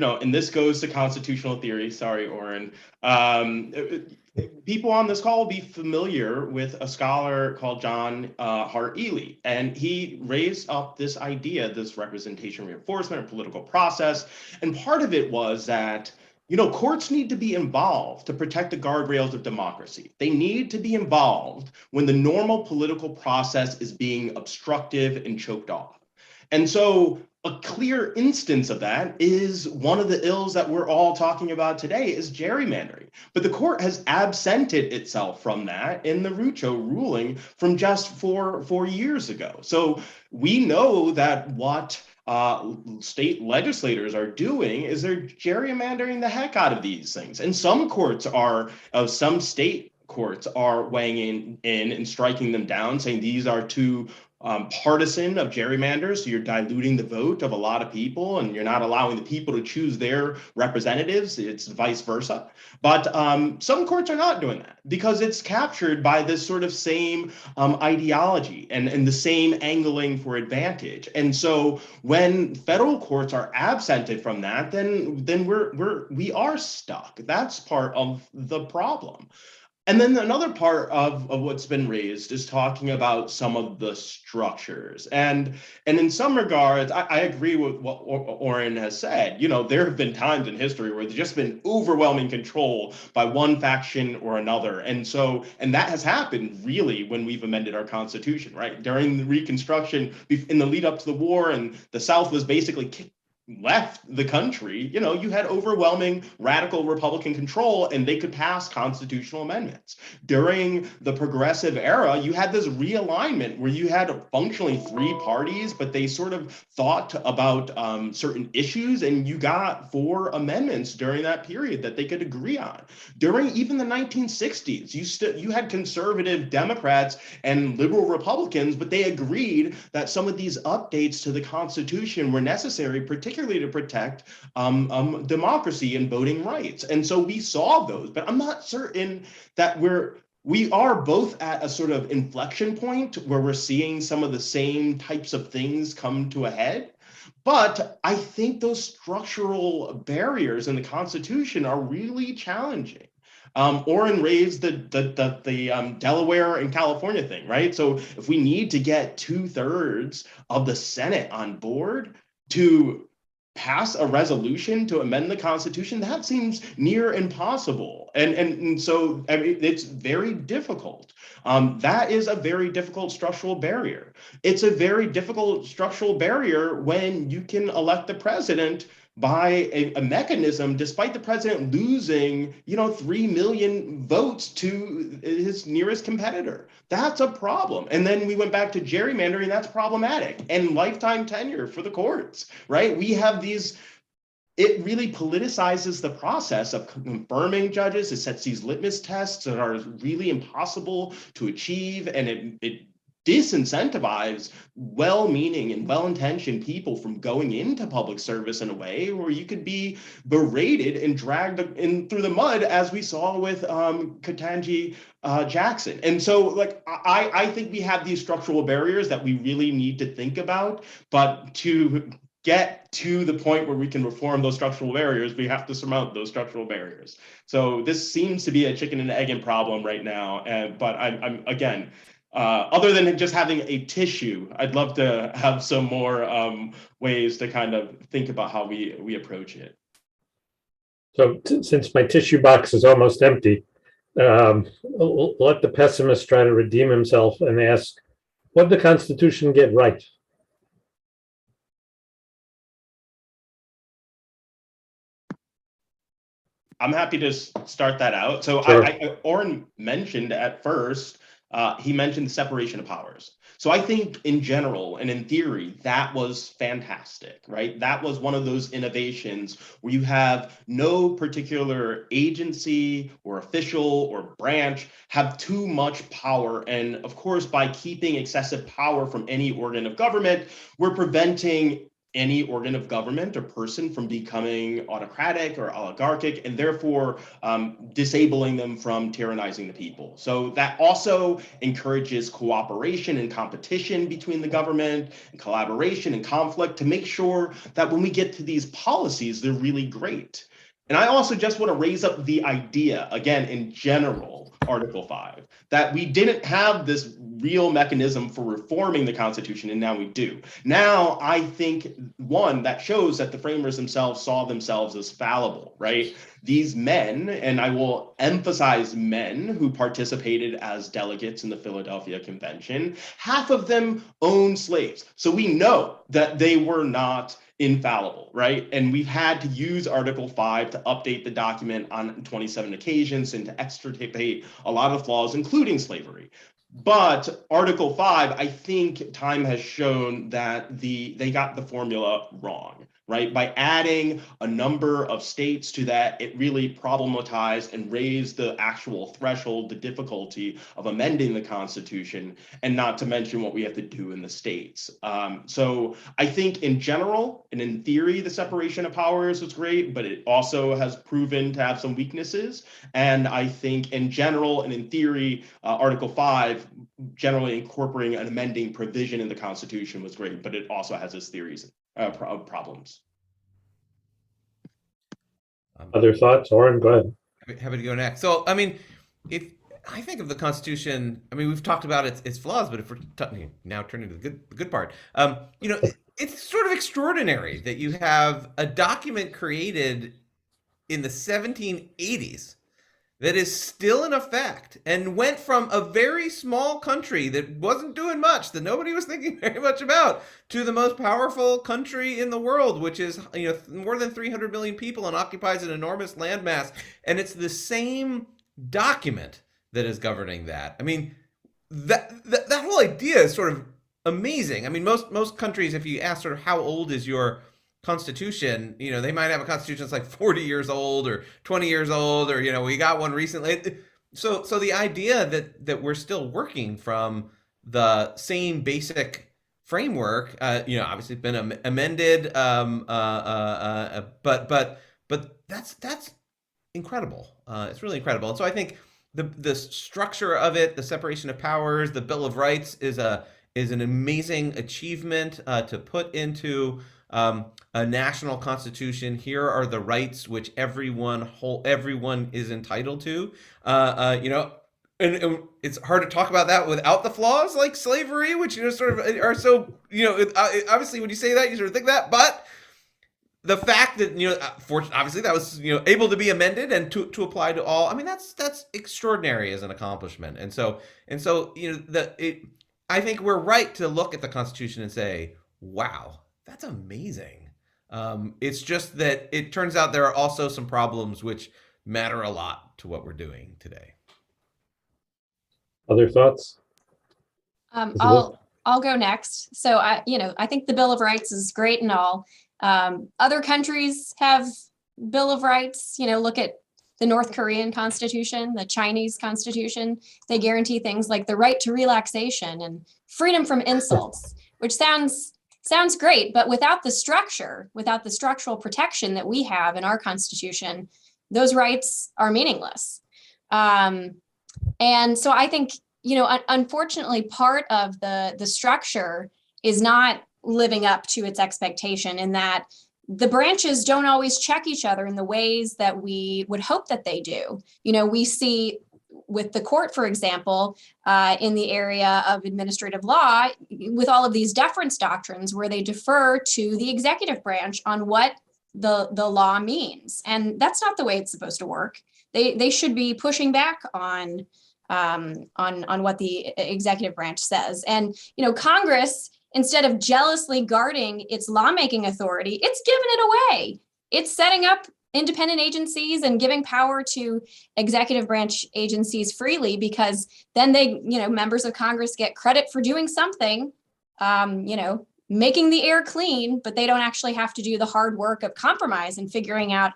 and this goes to constitutional theory. Sorry, Oren. People on this call will be familiar with a scholar called John Hart Ely, and he raised up this idea, this representation reinforcement or political process. And part of it was that courts need to be involved to protect the guardrails of democracy. They need to be involved when the normal political process is being obstructive and choked off. And so a clear instance of that is one of the ills that we're all talking about today is gerrymandering. But the court has absented itself from that in the Rucho ruling from just 4 years ago. So we know that what state legislators are doing is they're gerrymandering the heck out of these things. And some state courts are weighing in and striking them down, saying these are too partisan of gerrymanders, so you're diluting the vote of a lot of people and you're not allowing the people to choose their representatives. It's vice versa. But some courts are not doing that because it's captured by this sort of same ideology and the same angling for advantage. And so when federal courts are absented from that, then we are stuck. That's part of the problem. And then another part of what's been raised is talking about some of the structures. And in some regards, I agree with what Oren has said. There have been times in history where there's just been overwhelming control by one faction or another. And that has happened really when we've amended our Constitution, right? During the Reconstruction, in the lead up to the war, and the South was basically left the country, you had overwhelming radical Republican control and they could pass constitutional amendments. During the progressive era, you had this realignment where you had functionally 3 parties, but they sort of thought about certain issues, and you got 4 amendments during that period that they could agree on. During even the 1960s, you had conservative Democrats and liberal Republicans, but they agreed that some of these updates to the Constitution were necessary, particularly to protect democracy and voting rights. And so we saw those, but I'm not certain that we are both at a sort of inflection point where we're seeing some of the same types of things come to a head. But I think those structural barriers in the Constitution are really challenging. Oren raised the Delaware and California thing, right? So if we need to get 2/3 of the Senate on board to pass a resolution to amend the Constitution, that seems near impossible. And so it's very difficult. That is a very difficult structural barrier. It's a very difficult structural barrier when you can elect the president by a mechanism, despite the president losing, 3 million votes to his nearest competitor. That's a problem. And then we went back to gerrymandering, that's problematic. And lifetime tenure for the courts, right? We have it really politicizes the process of confirming judges. It sets these litmus tests that are really impossible to achieve, and it disincentivize well-meaning and well-intentioned people from going into public service in a way where you could be berated and dragged in through the mud, as we saw with Ketanji Jackson. And so I think we have these structural barriers that we really need to think about, but to get to the point where we can reform those structural barriers, we have to surmount those structural barriers. So this seems to be a chicken and egg problem right now. But I'm again, other than just having a tissue, I'd love to have some more ways to kind of think about how we approach it. So since my tissue box is almost empty, let the pessimist try to redeem himself and ask, what did the Constitution get right? I'm happy to start that out. So sure. Oren mentioned at first, he mentioned the separation of powers. So I think in general and in theory, that was fantastic, right? That was one of those innovations where you have no particular agency or official or branch have too much power. And of course, by keeping excessive power from any organ of government, we're preventing any organ of government or person from becoming autocratic or oligarchic, and therefore disabling them from tyrannizing the people. So that also encourages cooperation and competition between the government, and collaboration and conflict, to make sure that when we get to these policies, they're really great. And I also just want to raise up the idea, again, in general, Article 5, that we didn't have this real mechanism for reforming the Constitution, and now we do. Now, I think, one, that shows that the framers themselves saw themselves as fallible, right? These men, and I will emphasize men who participated as delegates in the Philadelphia Convention, half of them owned slaves. So we know that they were not infallible, right? And we've had to use Article 5 to update the document on 27 occasions and to extirpate a lot of flaws, including slavery. But Article 5, I think time has shown that they got the formula wrong, right? By adding a number of states to that, it really problematized and raised the actual threshold, the difficulty of amending the Constitution, and not to mention what we have to do in the states. So I think in general, and in theory, the separation of powers was great, but it also has proven to have some weaknesses. And I think in general and in theory, Article 5, generally incorporating an amending provision in the Constitution was great, but it also has its theories problems. Other thoughts? Oren, go ahead. Happy to go next. So, I mean, if I think of the Constitution, I mean, we've talked about its flaws, but if we're now turning to the good part, you know, it's sort of extraordinary that you have a document created in the 1780s that is still in effect and went from a very small country that wasn't doing much, that nobody was thinking very much about, to the most powerful country in the world, which is, you know, more than 300 million people and occupies an enormous landmass. And it's the same document that is governing that. I mean, that whole idea is sort of amazing. I mean, most countries, if you ask sort of how old is your Constitution, you know, they might have a Constitution that's like 40 years old or 20 years old, or, you know, we got one recently. So the idea that we're still working from the same basic framework, you know, obviously been amended, but that's incredible. It's really incredible. And so I think the structure of it, the separation of powers, the Bill of Rights is an amazing achievement to put into a national constitution. Here are the rights which everyone is entitled to. You know, and it's hard to talk about that without the flaws like slavery, which, you know, sort of are so, you know, obviously when you say that, you sort of think that, but the fact that, you know, obviously that was, you know, able to be amended and to apply to all, I mean, that's extraordinary as an accomplishment. And so, you know, I think we're right to look at the Constitution and say, wow, that's amazing. It's just that it turns out there are also some problems which matter a lot to what we're doing today. Other thoughts? I'll go next. So I think the Bill of Rights is great and all. Other countries have Bill of Rights. You know, look at the North Korean Constitution, the Chinese Constitution. They guarantee things like the right to relaxation and freedom from insults, which sounds great, but without the structural protection that we have in our Constitution, those rights are meaningless. And so I think, you know, unfortunately, part of the structure is not living up to its expectation, in that the branches don't always check each other in the ways that we would hope that they do. You know, we see with the court, for example, in the area of administrative law, with all of these deference doctrines where they defer to the executive branch on what the law means. And that's not the way it's supposed to work. They should be pushing back on what the executive branch says. And, you know, Congress, instead of jealously guarding its lawmaking authority, it's giving it away. It's setting up independent agencies and giving power to executive branch agencies freely, because then they, you know, members of Congress get credit for doing something, you know, making the air clean, but they don't actually have to do the hard work of compromise and figuring out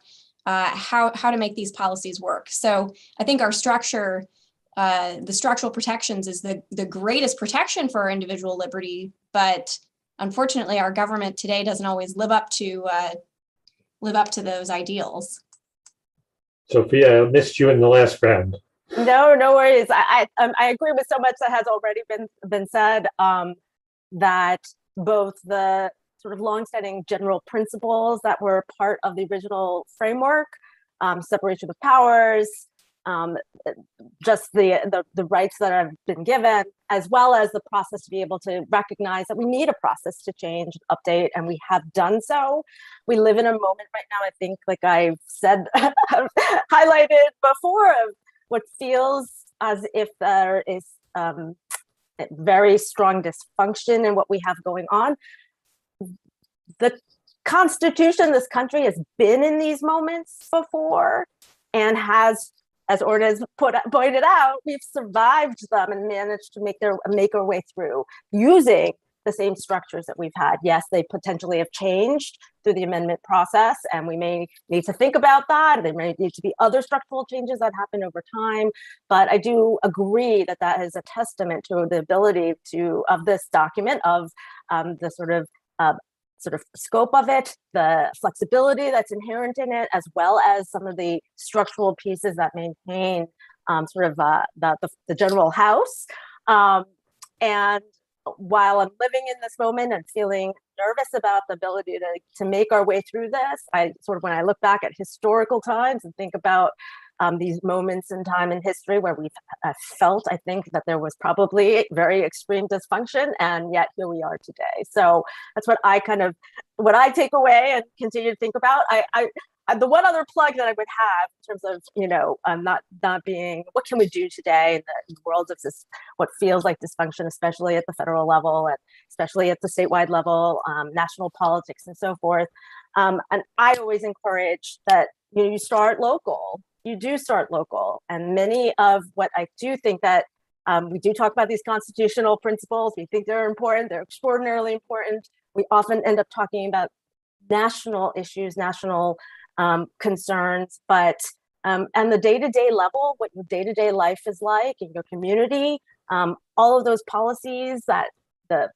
how to make these policies work. So I think our structure, the structural protections, is the greatest protection for our individual liberty, but unfortunately, our government today doesn't always live up to those ideals. Sophia, I missed you in the last round. No, no worries. I agree with so much that has already been said. That both the sort of longstanding general principles that were part of the original framework, separation of powers, just the rights that have been given, as well as the process to be able to recognize that we need a process to change, update, and we have done so. We live in a moment right now, I think, like I've said, highlighted before, of what feels as if there is very strong dysfunction in what we have going on. The Constitution, this country has been in these moments before and has, as Oren has pointed out, we've survived them and managed to make our way through using the same structures that we've had. Yes, they potentially have changed through the amendment process, and we may need to think about that. There may need to be other structural changes that happen over time. But I do agree that that is a testament to the ability of this document, of the sort of scope of it, the flexibility that's inherent in it, as well as some of the structural pieces that maintain the general house. And while I'm living in this moment and feeling nervous about the ability to make our way through this, when I look back at historical times and think about these moments in time in history where we've felt, I think, that there was probably very extreme dysfunction, and yet here we are today. So that's what I take away and continue to think about. The one other plug that I would have in terms of, not being, what can we do today in the world of this, what feels like dysfunction, especially at the federal level and especially at the statewide level, national politics and so forth. And I always encourage that you start local. You do start local. And many of what I do think that we do talk about these constitutional principles. We think they're important. They're extraordinarily important. We often end up talking about national issues, national concerns, but and the day-to-day level, what your day-to-day life is like in your community, all of those policies, that the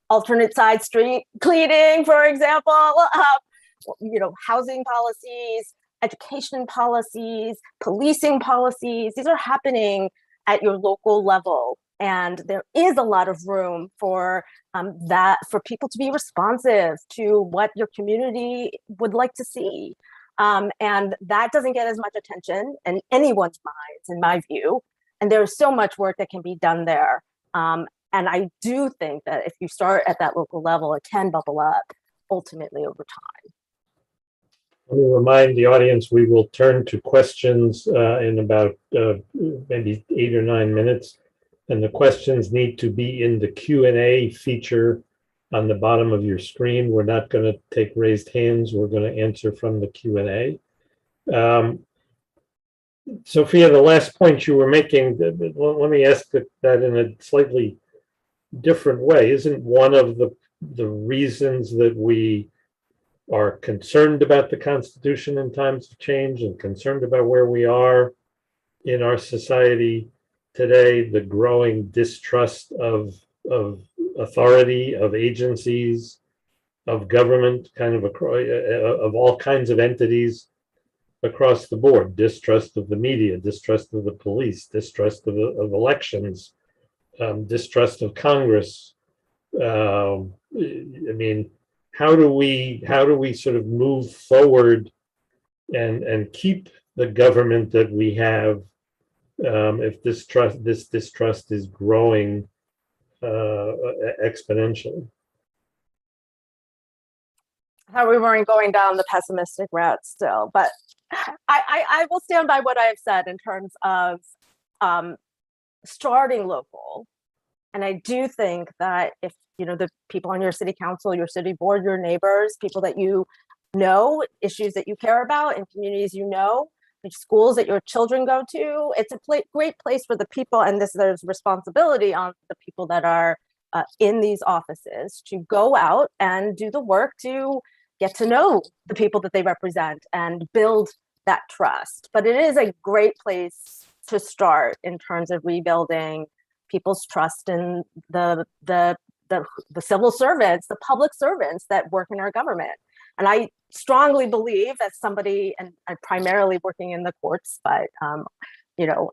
alternate side street cleaning, for example, housing policies, education policies, policing policies, these are happening at your local level. And there is a lot of room for for people to be responsive to what your community would like to see. And that doesn't get as much attention in anyone's minds, in my view. And there's so much work that can be done there. And I do think that if you start at that local level, it can bubble up ultimately over time. Let me remind the audience, we will turn to questions in about maybe 8 or 9 minutes. And the questions need to be in the Q&A feature on the bottom of your screen. We're not going to take raised hands. We're going to answer from the Q&A. Sophia, the last point you were making, let me ask that in a slightly different way. Isn't one of the reasons that we are concerned about the Constitution in times of change and concerned about where we are in our society today, the growing distrust of authority, of agencies, of government, of all kinds of entities across the board, distrust of the media, distrust of the police, distrust of elections, distrust of Congress. I mean, how do we sort of move forward and keep the government that we have if this distrust is growing exponentially? How we weren't going down the pessimistic route still, but I will stand by what I have said in terms of starting local. And I do think that if the people on your city council, your city board, your neighbors, people that issues that you care about, and communities schools that your children go to, it's a great place for the people, and there's responsibility on the people that are in these offices to go out and do the work to get to know the people that they represent and build that trust. But it is a great place to start in terms of rebuilding people's trust in the the civil servants, the public servants that work in our government. And I strongly believe, as somebody, and I'm primarily working in the courts, but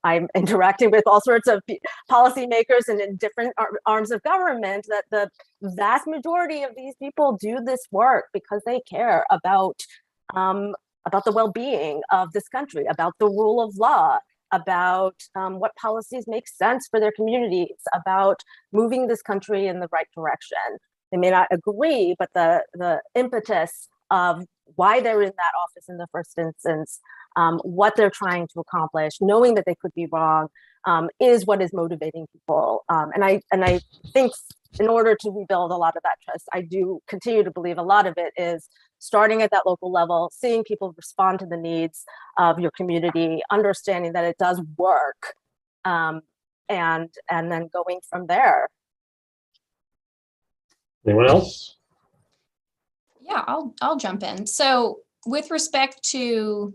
I'm interacting with all sorts of policymakers and in different arms of government, that the vast majority of these people do this work because they care about the well-being of this country, about the rule of law, about what policies make sense for their communities, about moving this country in the right direction. They may not agree, but the impetus of why they're in that office in the first instance, what they're trying to accomplish, knowing that they could be wrong, is what is motivating people. And I think in order to rebuild a lot of that trust, I do continue to believe a lot of it is starting at that local level, seeing people respond to the needs of your community, understanding that it does work, and then going from there. Anyone else? Yeah, I'll jump in. So with respect to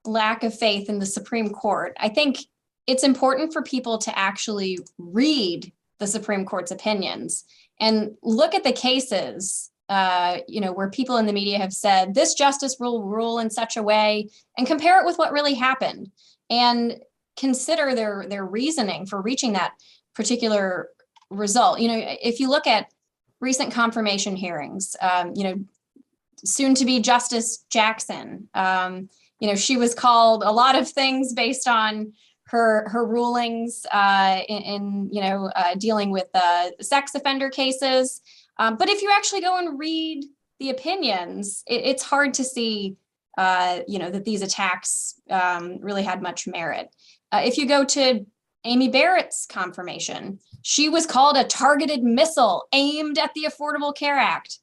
lack of faith in the Supreme Court, I think it's important for people to actually read the Supreme Court's opinions and look at the cases, where people in the media have said this justice will rule in such a way, and compare it with what really happened, and consider their reasoning for reaching that particular result. If you look at recent confirmation hearings, soon to be Justice Jackson, she was called a lot of things based on her rulings in dealing with sex offender cases. But if you actually go and read the opinions, it's hard to see, that these attacks really had much merit. If you go to Amy Barrett's confirmation, she was called a targeted missile aimed at the Affordable Care Act.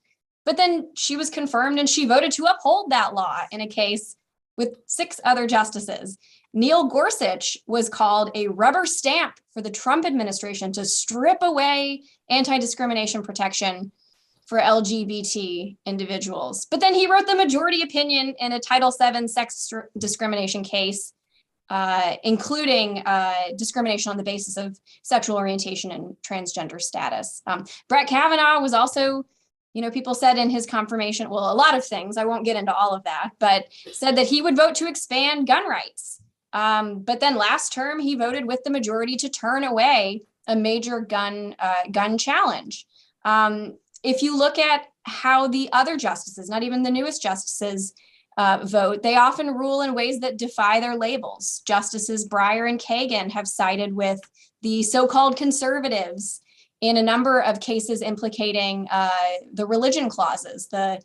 But then she was confirmed and she voted to uphold that law in a case with 6 other justices. Neil Gorsuch was called a rubber stamp for the Trump administration to strip away anti-discrimination protection for LGBT individuals. But then he wrote the majority opinion in a Title VII sex discrimination case, including discrimination on the basis of sexual orientation and transgender status. Brett Kavanaugh was also, people said in his confirmation, well, a lot of things, I won't get into all of that, but said that he would vote to expand gun rights. But then last term, he voted with the majority to turn away a major gun challenge. If you look at how the other justices, not even the newest justices, vote, they often rule in ways that defy their labels. Justices Breyer and Kagan have sided with the so-called conservatives in a number of cases implicating the religion clauses, the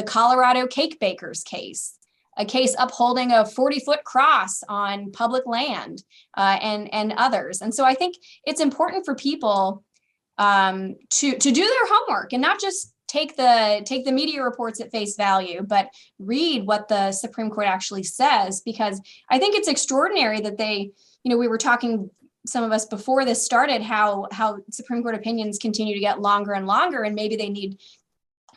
Colorado cake bakers case, a case upholding a 40-foot cross on public land, and others. And so I think it's important for people to do their homework and not just take the media reports at face value, but read what the Supreme Court actually says, because I think it's extraordinary that they, we were talking, some of us before this started, how Supreme Court opinions continue to get longer and longer, and maybe they need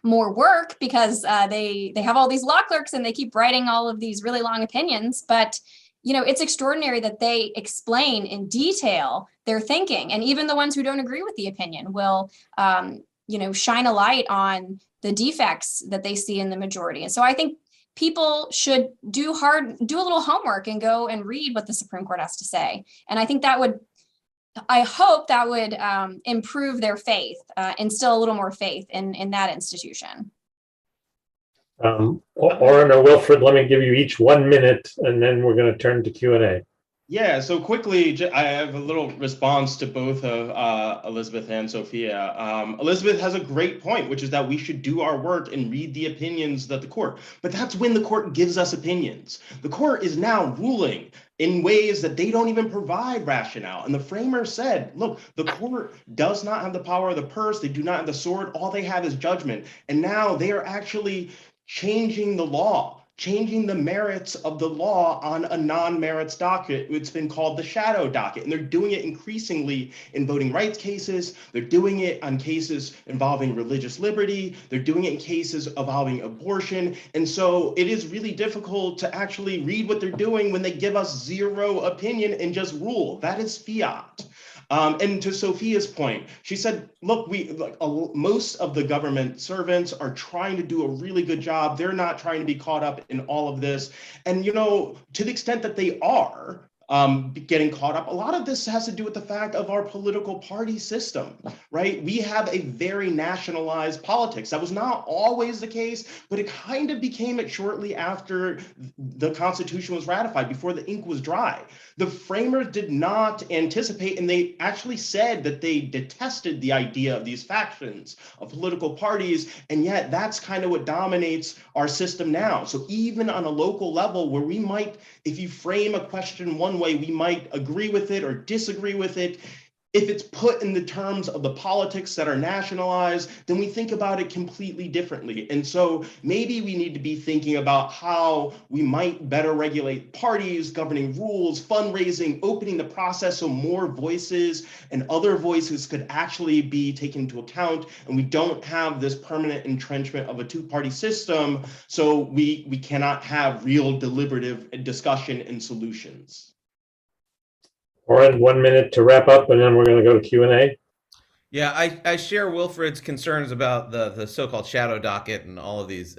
more work because they have all these law clerks and they keep writing all of these really long opinions. But it's extraordinary that they explain in detail their thinking, and even the ones who don't agree with the opinion will shine a light on the defects that they see in the majority. And so I think people should do a little homework and go and read what the Supreme Court has to say. And I think I hope that would improve their faith, instill a little more faith in that institution. Oren or Wilfred, let me give you each 1 minute, and then we're going to turn to Q&A. Yeah, so quickly, I have a little response to both of Elizabeth and Sophia. Elizabeth has a great point, which is that we should do our work and read the opinions of the court. But that's when the court gives us opinions. The court is now ruling in ways that they don't even provide rationale. And the framers said, look, the court does not have the power of the purse. They do not have the sword. All they have is judgment. And now they are actually changing the law, changing the merits of the law on a non-merits docket. It's been called the shadow docket, and they're doing it increasingly in voting rights cases. They're doing it on cases involving religious liberty. They're doing it in cases involving abortion. And so it is really difficult to actually read what they're doing when they give us zero opinion and just rule. That is fiat. And to Sophia's point, she said, look, most of the government servants are trying to do a really good job. They're not trying to be caught up in all of this. And, to the extent that they are, getting caught up. A lot of this has to do with the fact of our political party system, right? We have a very nationalized politics. That was not always the case, but it kind of became it shortly after the Constitution was ratified, before the ink was dry. The framers did not anticipate, and they actually said that they detested the idea of these factions of political parties, and yet that's kind of what dominates our system now. So even on a local level where we might, if you frame a question one way, we might agree with it or disagree with it. If it's put in the terms of the politics that are nationalized, then we think about it completely differently. And so maybe we need to be thinking about how we might better regulate parties, governing rules, fundraising, opening the process so more voices and other voices could actually be taken into account. And we don't have this permanent entrenchment of a two-party system, so we cannot have real deliberative discussion and solutions. Oren, 1 minute to wrap up, and then we're going to go to Q&A. Yeah, I share Wilfred's concerns about the so-called shadow docket and all of these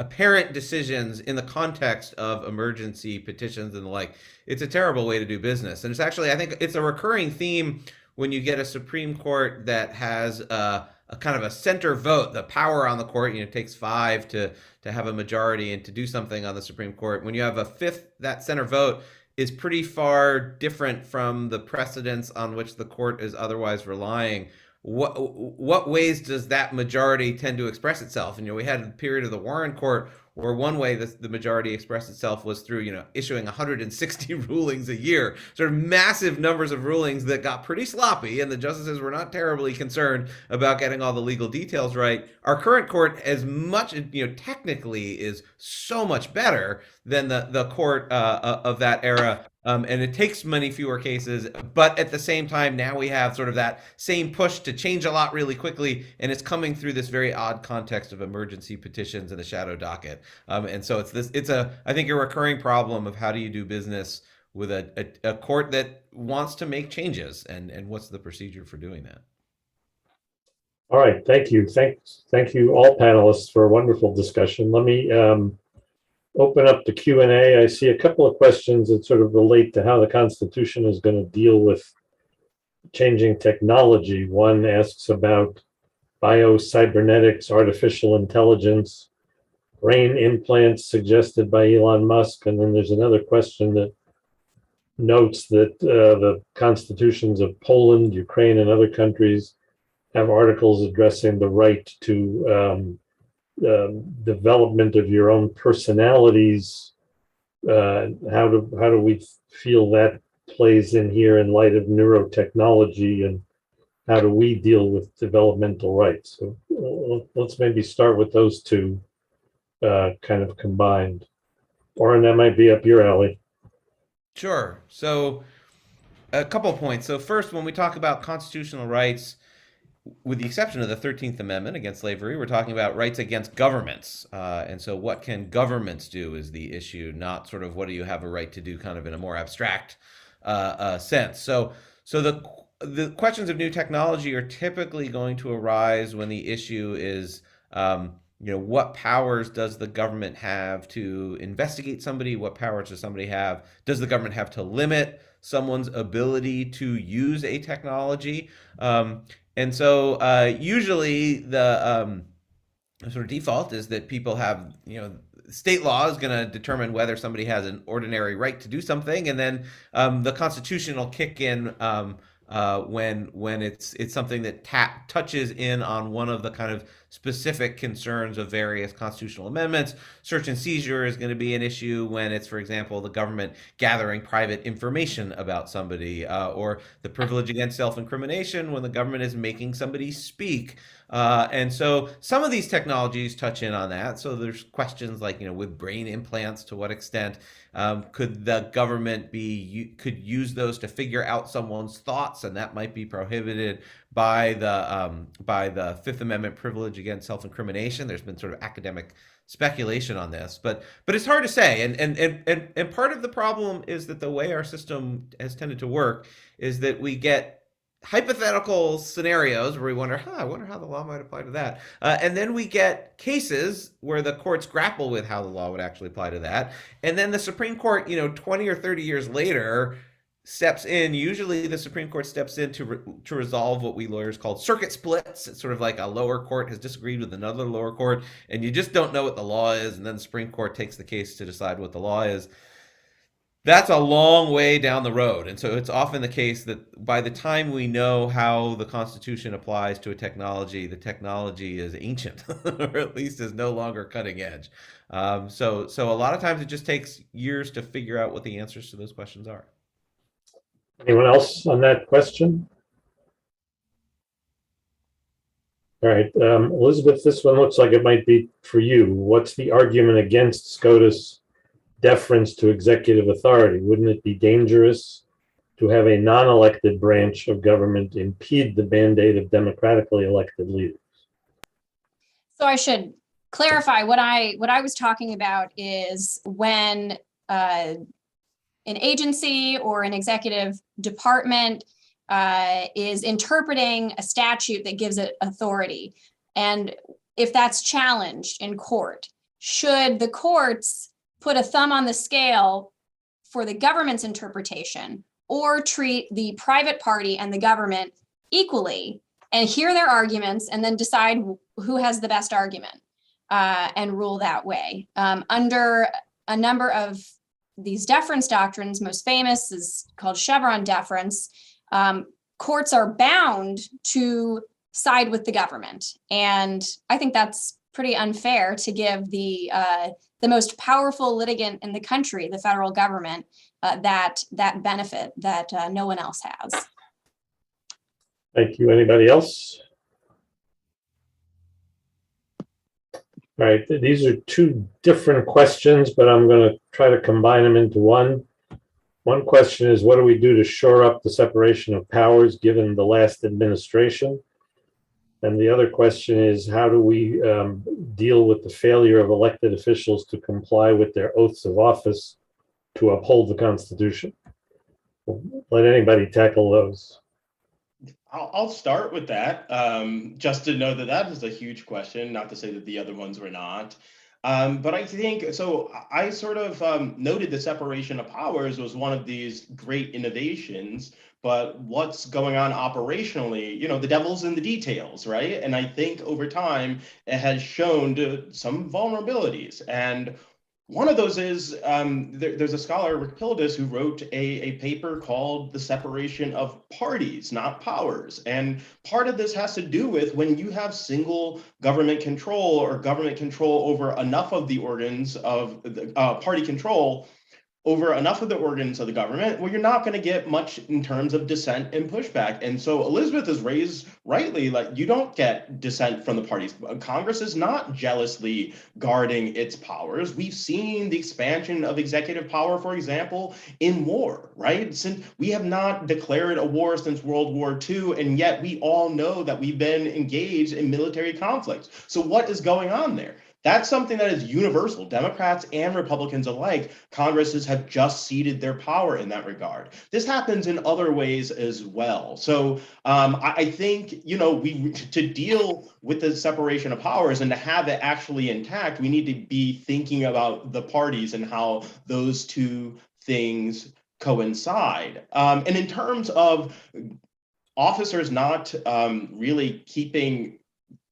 apparent decisions in the context of emergency petitions and the like. It's a terrible way to do business, and it's actually, I think it's a recurring theme when you get a Supreme Court that has a kind of a center vote. The power on the court, it takes 5 to have a majority and to do something on the Supreme Court. When you have a fifth, that center vote is pretty far different from the precedents on which the court is otherwise relying. What ways does that majority tend to express itself? And we had a period of the Warren Court where one way the majority expressed itself was through issuing 160 rulings a year, sort of massive numbers of rulings that got pretty sloppy, and the justices were not terribly concerned about getting all the legal details right. Our current court, as much technically, is so much better than the court of that era. And it takes many fewer cases, but at the same time, now we have sort of that same push to change a lot really quickly, and it's coming through this very odd context of emergency petitions and the shadow docket. And so it's I think a recurring problem of how do you do business with a court that wants to make changes, and what's the procedure for doing that? All right, thank you. Thank you all panelists for a wonderful discussion. Let me open up the Q&A. I see a couple of questions that sort of relate to how the Constitution is going to deal with changing technology. One asks about biocybernetics, artificial intelligence, brain implants suggested by Elon Musk. And then there's another question that notes that the constitutions of Poland, Ukraine, and other countries have articles addressing the right to development of your own personalities. How do we feel that plays in here in light of neurotechnology, and how do we deal with developmental rights? So let's maybe start with those two kind of combined. Oren, that might be up your alley. Sure. So a couple of points. So first, when we talk about constitutional rights, with the exception of the 13th Amendment against slavery, we're talking about rights against governments. And so what can governments do is the issue, not sort of what do you have a right to do kind of in a more abstract sense. So the questions of new technology are typically going to arise when the issue is, what powers does the government have to investigate somebody? What powers does somebody have? Does the government have to limit someone's ability to use a technology? And so usually the sort of default is that people have, state law is going to determine whether somebody has an ordinary right to do something, and then the Constitution will kick in when it's something that touches in on one of the kind of specific concerns of various constitutional amendments. Search and seizure is going to be an issue when it's, for example, the government gathering private information about somebody, or the privilege against self-incrimination when the government is making somebody speak. And so some of these technologies touch in on that. So there's questions like, with brain implants, to what extent Could the government could use those to figure out someone's thoughts, and that might be prohibited by the Fifth Amendment privilege against self-incrimination. There's been sort of academic speculation on this, but it's hard to say. And part of the problem is that the way our system has tended to work is that we get hypothetical scenarios where we wonder, I wonder how the law might apply to that. And then we get cases where the courts grapple with how the law would actually apply to that. And then the Supreme Court, 20 or 30 years later, steps in. Usually the Supreme Court steps in to resolve what we lawyers call circuit splits. It's sort of like a lower court has disagreed with another lower court, and you just don't know what the law is. And then the Supreme Court takes the case to decide what the law is. That's a long way down the road. And so it's often the case that by the time we know how the Constitution applies to a technology, the technology is ancient, or at least is no longer cutting edge. So a lot of times it just takes years to figure out what the answers to those questions are. Anyone else on that question? All right, Elizabeth, this one looks like it might be for you. What's the argument against SCOTUS deference to executive authority? Wouldn't it be dangerous to have a non-elected branch of government impede the mandate of democratically elected leaders? So I should clarify what I was talking about is when an agency or an executive department is interpreting a statute that gives it authority. And if that's challenged in court, should the courts put a thumb on the scale for the government's interpretation, or treat the private party and the government equally and hear their arguments and then decide who has the best argument and rule that way? Under a number of these deference doctrines, most famous is called Chevron deference, courts are bound to side with the government. And I think that's pretty unfair to give the most powerful litigant in the country, the federal government, that benefit that no one else has. Thank you. Anybody else? All right, these are two different questions, but I'm going to try to combine them into one. One question is, what do we do to shore up the separation of powers given the last administration? And the other question is, how do we deal with the failure of elected officials to comply with their oaths of office to uphold the Constitution? Let anybody tackle those. I'll start with that, just to know that that is a huge question, not to say that the other ones were not. But I think, so I sort of noted the separation of powers was one of these great innovations, but what's going on operationally, the devil's in the details, right? And I think over time, it has shown some vulnerabilities. And one of those is, there's a scholar, Rick Pildes, who wrote a paper called The Separation of Parties, Not Powers. And part of this has to do with when you have single government control or government control over enough of the organs of party control over enough of the organs of the government, well, you're not going to get much in terms of dissent and pushback. And so Elizabeth has raised rightly, like, you don't get dissent from the parties. Congress is not jealously guarding its powers. We've seen the expansion of executive power, for example, in war, right? Since we have not declared a war since World War II, and yet we all know that we've been engaged in military conflicts. So what is going on there? That's something that is universal. Democrats and Republicans alike, Congresses have just ceded their power in that regard. This happens in other ways as well. So I think, to deal with the separation of powers and to have it actually intact, we need to be thinking about the parties and how those two things coincide. And in terms of officers not really keeping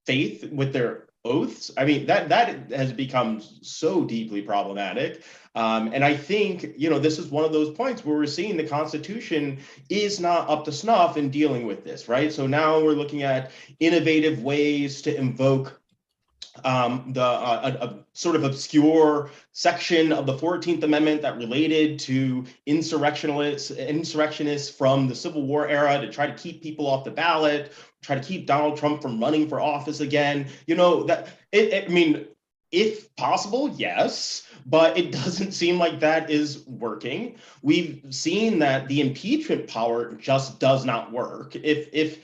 faith with their oaths, I mean, that has become so deeply problematic. And I think, this is one of those points where we're seeing the Constitution is not up to snuff in dealing with this, right? So now we're looking at innovative ways to invoke a sort of obscure section of the 14th Amendment that related to insurrectionists from the Civil War era to try to keep people off the ballot, try to keep Donald Trump from running for office again. If possible, yes, but it doesn't seem like that is working. We've seen that the impeachment power just does not work. If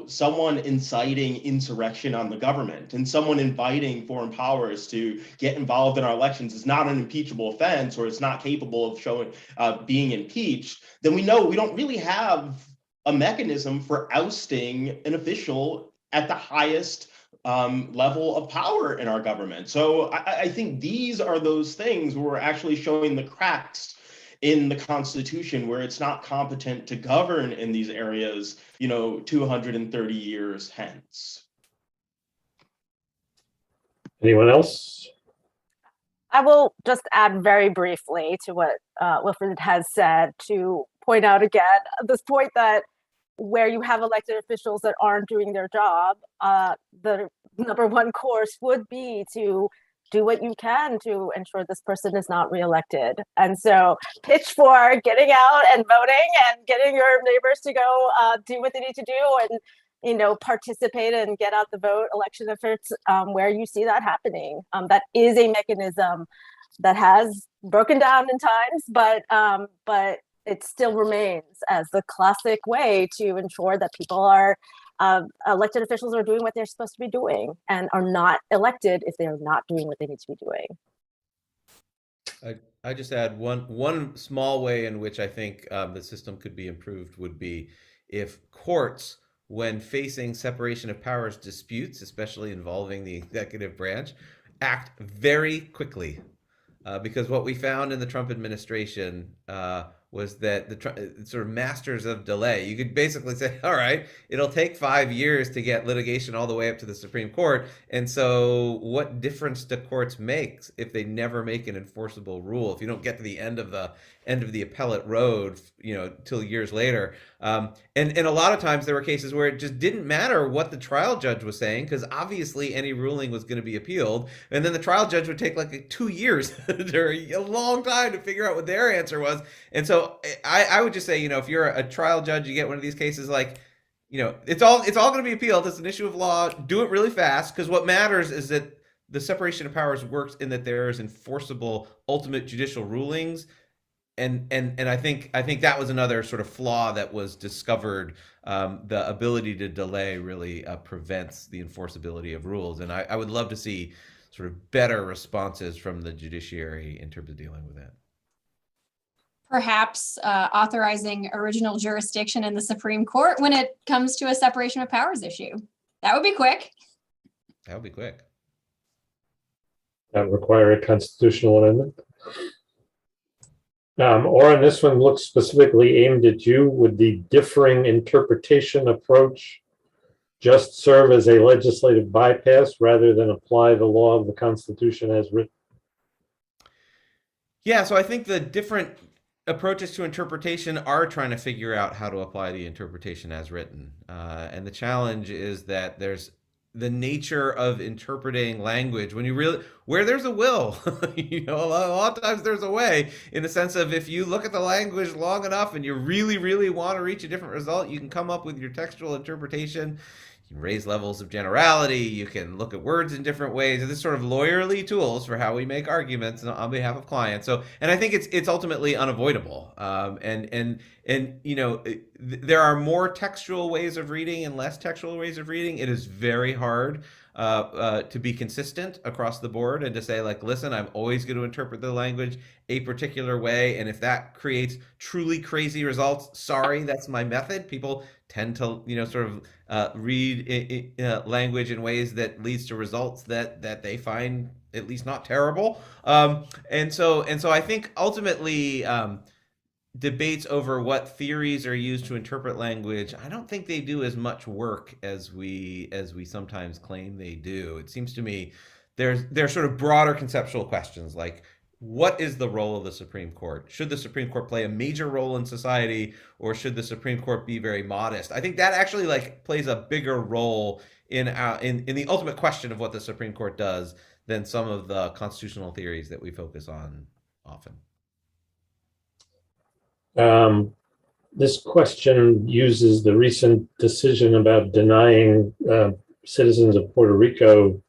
someone inciting insurrection on the government and someone inviting foreign powers to get involved in our elections is not an impeachable offense, or is not capable of showing being impeached, then we know we don't really have a mechanism for ousting an official at the highest level of power in our government. So I think these are those things where we're actually showing the cracks in the Constitution, where it's not competent to govern in these areas, 230 years hence. Anyone else? I will just add very briefly to what Wilfred has said, to point out again this point that where you have elected officials that aren't doing their job, the number one course would be to do what you can to ensure this person is not reelected. And so pitch for getting out and voting and getting your neighbors to go do what they need to do, and participate and get out the vote election efforts where you see that happening. That is a mechanism that has broken down in times, but it still remains as the classic way to ensure that people are elected officials are doing what they're supposed to be doing, and are not elected if they're not doing what they need to be doing. I just add one small way in which I think the system could be improved would be if courts, when facing separation of powers disputes, especially involving the executive branch, act very quickly. Because what we found in the Trump administration was that the sort of masters of delay. You could basically say, all right, it'll take 5 years to get litigation all the way up to the Supreme Court. And so what difference do courts make if they never make an enforceable rule? If you don't get to the end of the appellate road, till years later. And a lot of times there were cases where it just didn't matter what the trial judge was saying, because obviously any ruling was going to be appealed. And then the trial judge would take like 2 years or a long time to figure out what their answer was. And so I would just say, if you're a trial judge, you get one of these cases, like, it's all going to be appealed. It's an issue of law. Do it really fast, because what matters is that the separation of powers works in that there is enforceable ultimate judicial rulings. And I think that was another sort of flaw that was discovered. The ability to delay really prevents the enforceability of rules. And I would love to see sort of better responses from the judiciary in terms of dealing with that. Perhaps authorizing original jurisdiction in the Supreme Court when it comes to a separation of powers issue. That would be quick. That would be quick. That would require a constitutional amendment. Oren, this one looks specifically aimed at you. Would the differing interpretation approach just serve as a legislative bypass rather than apply the law of the Constitution as written? Yeah, so I think the different approaches to interpretation are trying to figure out how to apply the interpretation as written. And the challenge is that there's the nature of interpreting language where there's a will, a lot of times there's a way, in the sense of, if you look at the language long enough and you really, really want to reach a different result, you can come up with your textual interpretation. You can raise levels of generality. You can look at words in different ways. This sort of lawyerly tools for how we make arguments on behalf of clients. So, and I think it's ultimately unavoidable. There are more textual ways of reading and less textual ways of reading. It is very hard to be consistent across the board and to say, like, listen, I'm always going to interpret the language a particular way, and if that creates truly crazy results, sorry, that's my method. People tend to, sort of read language in ways that leads to results that they find at least not terrible. And so I think ultimately debates over what theories are used to interpret language, I don't think they do as much work as we sometimes claim they do. It seems to me there's sort of broader conceptual questions like, what is the role of the Supreme Court? Should the Supreme Court play a major role in society, or should the Supreme Court be very modest? I think that actually plays a bigger role in the ultimate question of what the Supreme Court does than some of the constitutional theories that we focus on often. This question uses the recent decision about denying citizens of Puerto Rico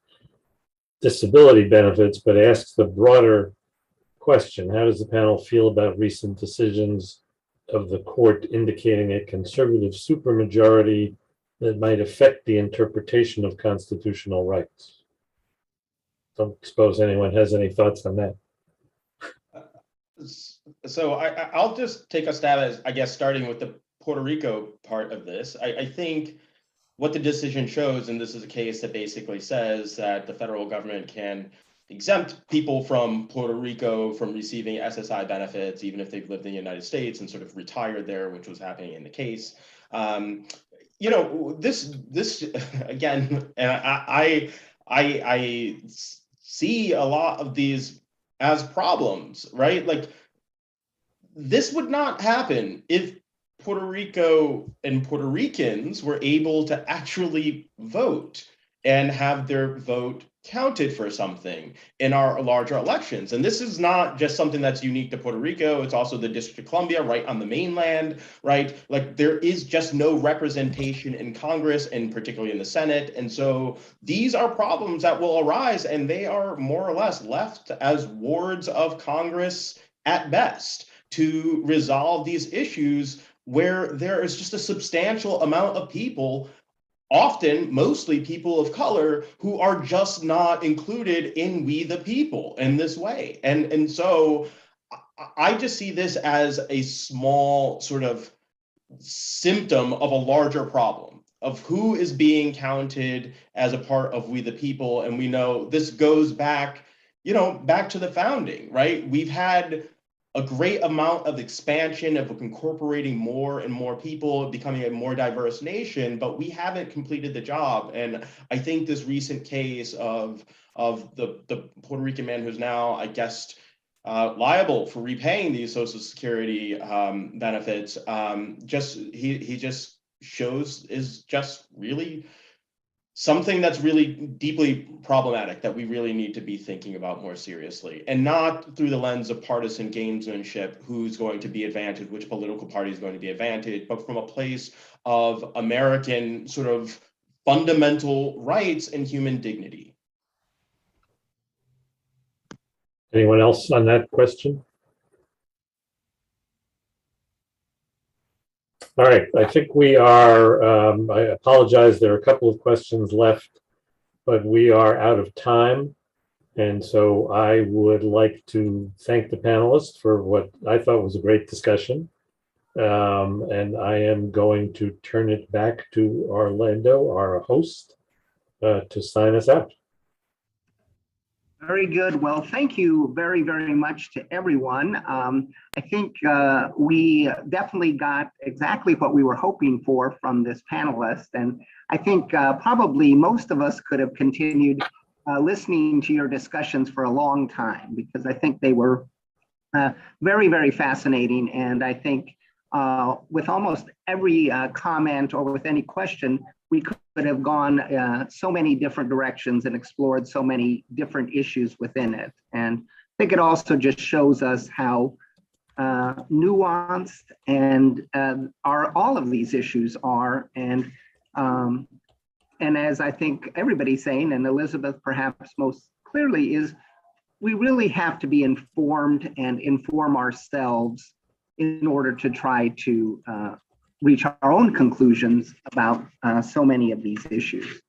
disability benefits, but asks the broader question. How does the panel feel about recent decisions of the court indicating a conservative supermajority that might affect the interpretation of constitutional rights? Don't suppose anyone has any thoughts on that. So I'll just take a stab at, I guess, starting with the Puerto Rico part of this. I think what the decision shows, and this is a case that basically says that the federal government can exempt people from Puerto Rico from receiving SSI benefits, even if they've lived in the United States and sort of retired there, which was happening in the case. You know, this again, and I see a lot of these as problems, right? Like, this would not happen if Puerto Rico and Puerto Ricans were able to actually vote and have their vote counted for something in our larger elections. And this is not just something that's unique to Puerto Rico. It's also the District of Columbia, right on the mainland, right? Like, there is just no representation in Congress, and particularly in the Senate. And so these are problems that will arise, and they are more or less left as wards of Congress at best to resolve these issues, where there is just a substantial amount of people, often mostly people of color, who are just not included in We the People in this way. And so I just see this as a small sort of symptom of a larger problem of who is being counted as a part of We the People. And we know this goes back, you know, back to the founding, right? We've had a great amount of expansion of incorporating more and more people, becoming a more diverse nation, but we haven't completed the job. And I think this recent case of the Puerto Rican man who's now, I guess, liable for repaying these Social Security benefits, he just shows is just really something that's really deeply problematic that we really need to be thinking about more seriously, and not through the lens of partisan gamesmanship, who's going to be advantaged, which political party is going to be advantaged, but from a place of American sort of fundamental rights and human dignity. Anyone else on that question? All right, I think we are, I apologize, there are a couple of questions left, but we are out of time. And so I would like to thank the panelists for what I thought was a great discussion. And I am going to turn it back to Orlando, our host, to sign us out. Very good. Well, thank you very, very much to everyone. I think we definitely got exactly what we were hoping for from this panelist. And I think probably most of us could have continued listening to your discussions for a long time, because I think they were very, very fascinating. And I think with almost every comment or with any question, we could have gone so many different directions and explored so many different issues within it. And I think it also just shows us how nuanced and all of these issues are. And as I think everybody's saying, and Elizabeth perhaps most clearly, is we really have to be informed and inform ourselves in order to try to reach our own conclusions about so many of these issues.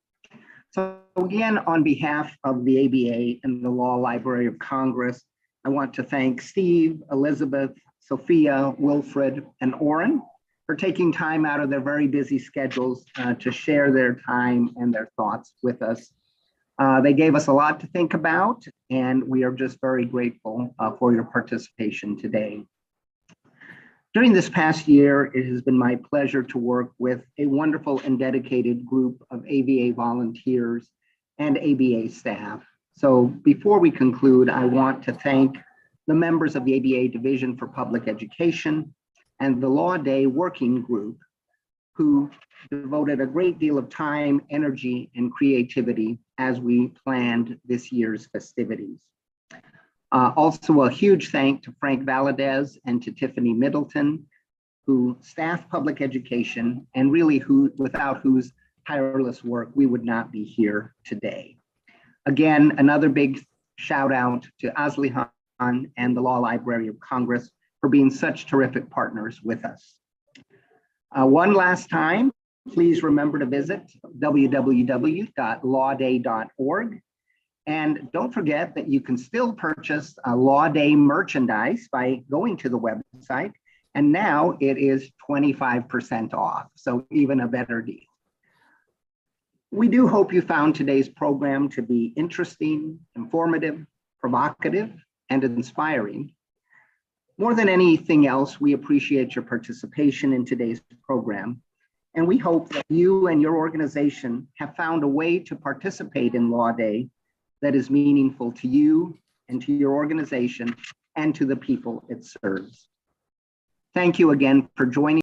So again, on behalf of the ABA and the Law Library of Congress, I want to thank Steve, Elizabeth, Sofia, Wilfred, and Oren for taking time out of their very busy schedules to share their time and their thoughts with us. They gave us a lot to think about, and we are just very grateful for your participation today. During this past year, it has been my pleasure to work with a wonderful and dedicated group of ABA volunteers and ABA staff. So before we conclude, I want to thank the members of the ABA Division for Public Education and the Law Day Working Group, who devoted a great deal of time, energy, and creativity as we planned this year's festivities. Also, a huge thank to Frank Valadez and to Tiffany Middleton, who staffed public education and really without whose tireless work we would not be here today. Again, another big shout out to Aslihan and the Law Library of Congress for being such terrific partners with us. One last time, please remember to visit www.lawday.org. And don't forget that you can still purchase Law Day merchandise by going to the website. And now it is 25% off, so even a better deal. We do hope you found today's program to be interesting, informative, provocative, and inspiring. More than anything else, we appreciate your participation in today's program. And we hope that you and your organization have found a way to participate in Law Day that is meaningful to you and to your organization and to the people it serves. Thank you again for joining